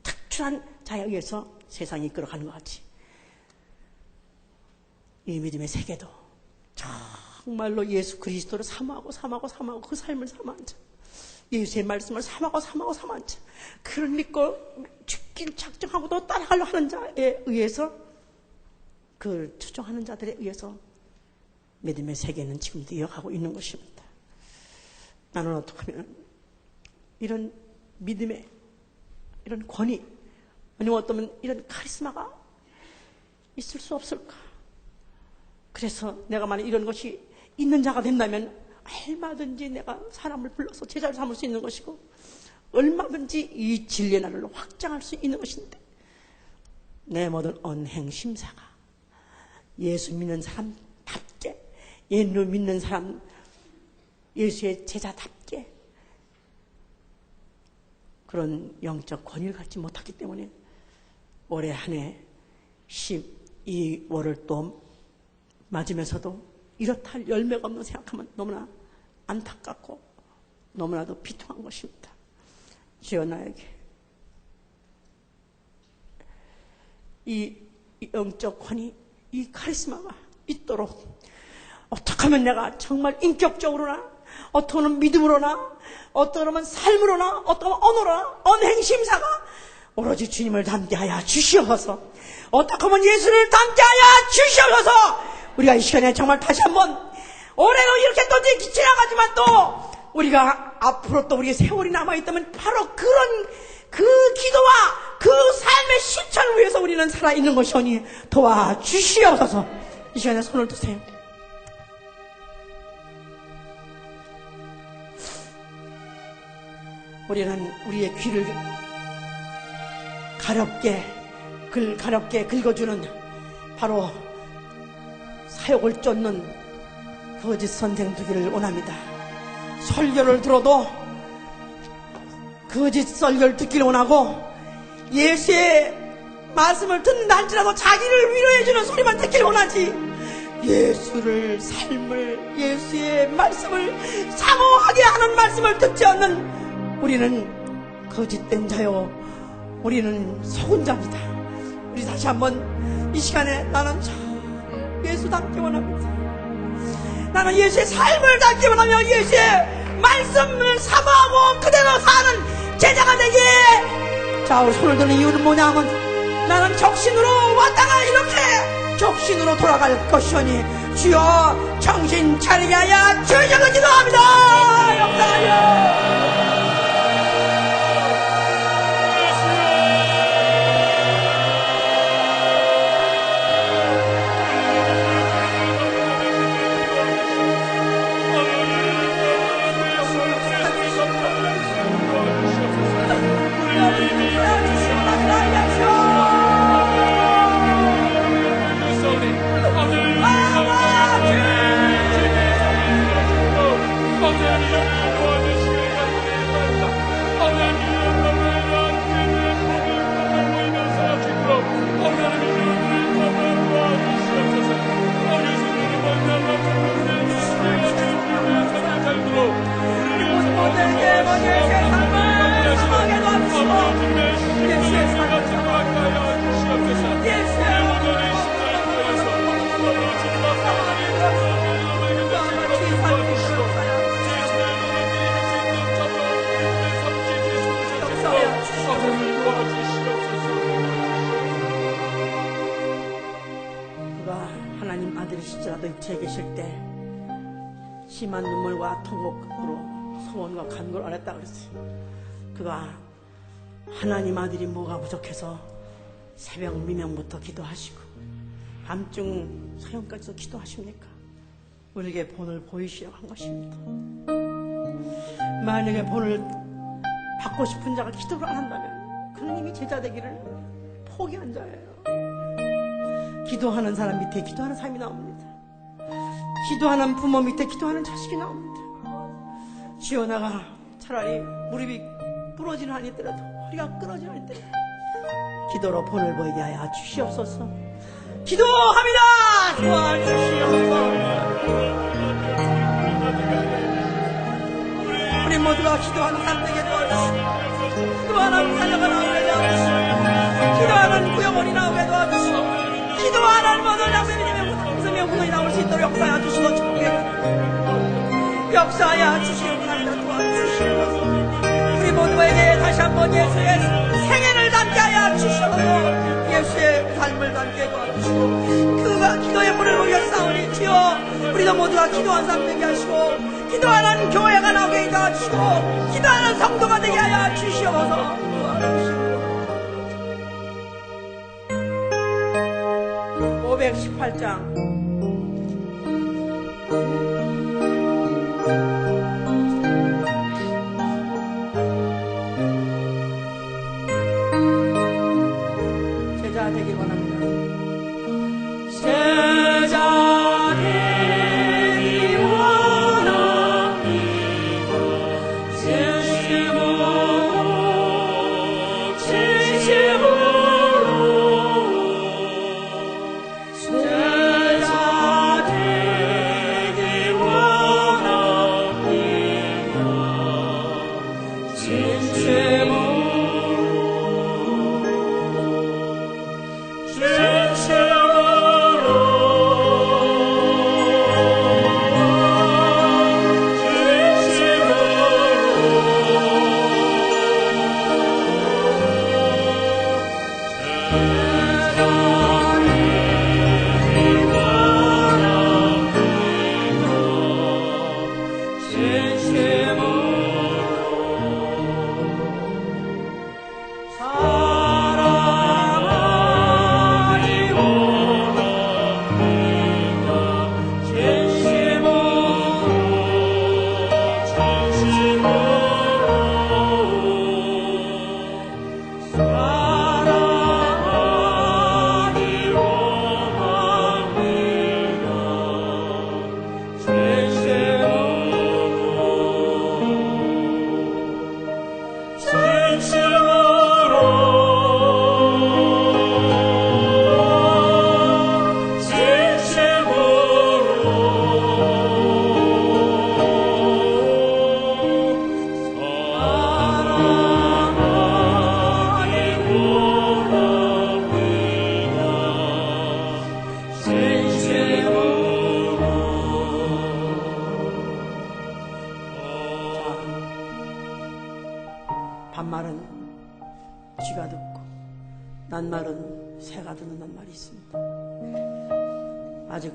특출한 자에 의해서 세상이 이끌어가는 것 같이 이 믿음의 세계도 정말로 예수 그리스도를 사모하고 그 삶을 사모한 자, 예수의 말씀을 삼하고 삼한 자, 그를 믿고 죽길 작정하고도 따라가려 하는 자에 의해서, 그걸 추종하는 자들에 의해서 믿음의 세계는 지금도 이어가고 있는 것입니다. 나는 어떻게 하면 이런 믿음의 이런 권위, 아니면 어쩌면 이런 카리스마가 있을 수 없을까? 그래서 내가 만약 이런 것이 있는 자가 된다면 얼마든지 내가 사람을 불러서 제자를 삼을 수 있는 것이고, 얼마든지 이 진리의 나를 확장할 수 있는 것인데, 내 모든 언행 심사가 예수 믿는 사람답게, 예수 믿는 사람, 예수의 제자답게 그런 영적 권위를 갖지 못했기 때문에 올해 한 해 12월을 또 맞으면서도 이렇다 할 열매가 없는 생각하면 너무나 안타깝고 너무나도 비통한 것입니다. 주여, 나에게 이 영적 권위, 이 카리스마가 있도록 어떻게 하면 내가 정말 인격적으로나, 어떻게 하면 믿음으로나, 어떻게 하면 삶으로나, 어떻게 하면 언어로나, 언행심사가 오로지 주님을 닮게 하여 주시옵소서. 어떻게 하면 예수를 닮게 하여 주시옵소서. 우리가 이 시간에 정말 다시 한번, 올해도 이렇게 또 지나가지만 또 우리가 앞으로 또 우리의 세월이 남아있다면 바로 그런 그 기도와 그 삶의 실천을 위해서 우리는 살아있는 것이오니 도와주시옵소서. 이 시간에 손을 드세요. 우리는 우리의 귀를 가렵게 긁어주는 바로 사욕을 쫓는 거짓 선생 되기를 원합니다. 설교를 들어도 거짓 설교를 듣기를 원하고, 예수의 말씀을 듣는다 할지라도 자기를 위로해주는 소리만 듣기를 원하지, 예수를 삶을, 예수의 말씀을 사모하게 하는 말씀을 듣지 않는 우리는 거짓된 자요, 우리는 속은 자입니다. 우리 다시 한번 이 시간에 나는 예수 닮기 원합니다. 나는 예수의 삶을 닮기 원하며 예수의 말씀을 사모하고 그대로 사는 제자가 되기에, 자, 우리 손을 드는 이유는 뭐냐면 나는 적신으로 왔다가 이렇게 적신으로 돌아갈 것이오니 주여 정신 차리게 하여 주시옵소서. 기도합니다. 역사하여 제 계실 때 심한 눈물과 통곡으로 소원과 간구를 안 했다 그랬어요. 그가 하나님 아들이 뭐가 부족해서 새벽 미명부터 기도하시고 밤중 사형까지도 기도하십니까? 우리에게 본을 보이시려고 한 것입니다. 만약에 본을 받고 싶은 자가 기도를 안 한다면 그는 이미 제자 되기를 포기한 자예요. 기도하는 사람 밑에 기도하는 사람이 나옵니다. 기도하는 부모 밑에 기도하는 자식이 나옵니다. 주여, 나가 차라리 무릎이 부러지는 한이 있더라도, 허리가 끊어지는 한이 있더라도 기도로 본을 보이게 하여 주시옵소서. 기도합니다. 도와주시옵소서. 우리 모두가 기도하는 사람 되게 도와주시고, 기도하는 자녀가 나오게 도와주시고, 기도하는 구역원이 나오게 도와주시고, 기도하는 모든 양심이 명분이 나올 수 있도록 역사하여 주시고 축복해 주시고, 역사하여 주시옵소서. 도와주시옵소서. 다시 한번 예수의 생애를 담게 하여 주시옵소서. 예수의 삶을 담게 도와주시고 그가 기도의 문을 올렸사오니 주여 우리도 모두가 기도한 삶 되게 하시고 기도하는 교회가 나오게 도와주시고 기도하는 성도가 되게 하여 주시옵소서. 도와주시옵소서. 518장 제자 되길 원합니다. 제자 되길 원합니다. 진심으로 제자 되길 원합니다. 진심으로 반말은 쥐가 듣고 낱말은 새가 듣는다는 말이 있습니다. 아직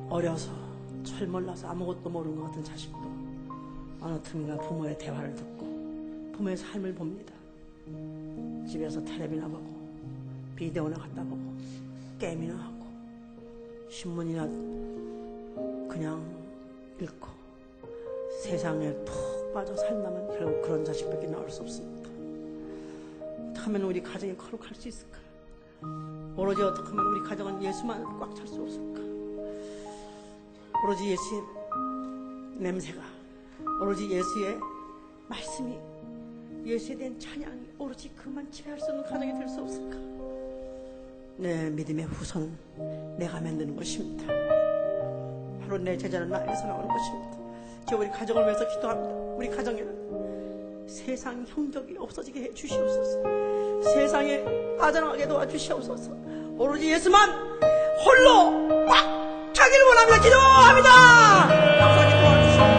어려서 철몰라서 아무것도 모르는 것 같은 자식도 어느 틈인가 부모의 대화를 듣고 부모의 삶을 봅니다. 집에서 텔레비나 보고 비디오나 갖다 보고 게임이나 하고 신문이나 그냥 읽고 세상에 푹 빠져 산다면 결국 그런 자식밖에 나올 수 없습니다. 어떻게 하면 우리 가정이 거룩할 수 있을까? 오로지 어떻게 하면 우리 가정은 예수만 꽉 찰 수 없을까? 오로지 예수의 냄새가, 오로지 예수의 말씀이, 예수에 대한 찬양이 오로지 그만 지배할 수 있는 가정이 될 수 없을까? 내 믿음의 후손은 내가 만드는 것입니다. 바로 내 제자는 나에게서 나오는 것입니다. 저 우리 가정을 위해서 기도합니다. 우리 가정에는 세상 형격이 없어지게 해 주시옵소서. 세상에 빠져나가게 도와주시옵소서. 오로지 예수만 홀로 꽉 차기를 원합니다. 기도합니다. 감사하게 도와주시옵소서.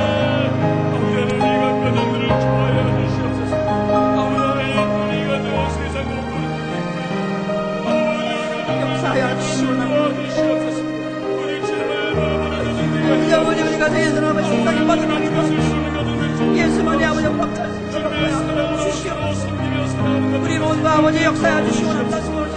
역사하여 주시옵소서. 우리 아버지 우리 가정에 들어가면 세상에 빠져나가게 도와주시옵소서. 예수만이 아버지 꽉 찰 수 있도록 주시옵소서. 우리 모두가 아버지 역사하여 주시옵소서.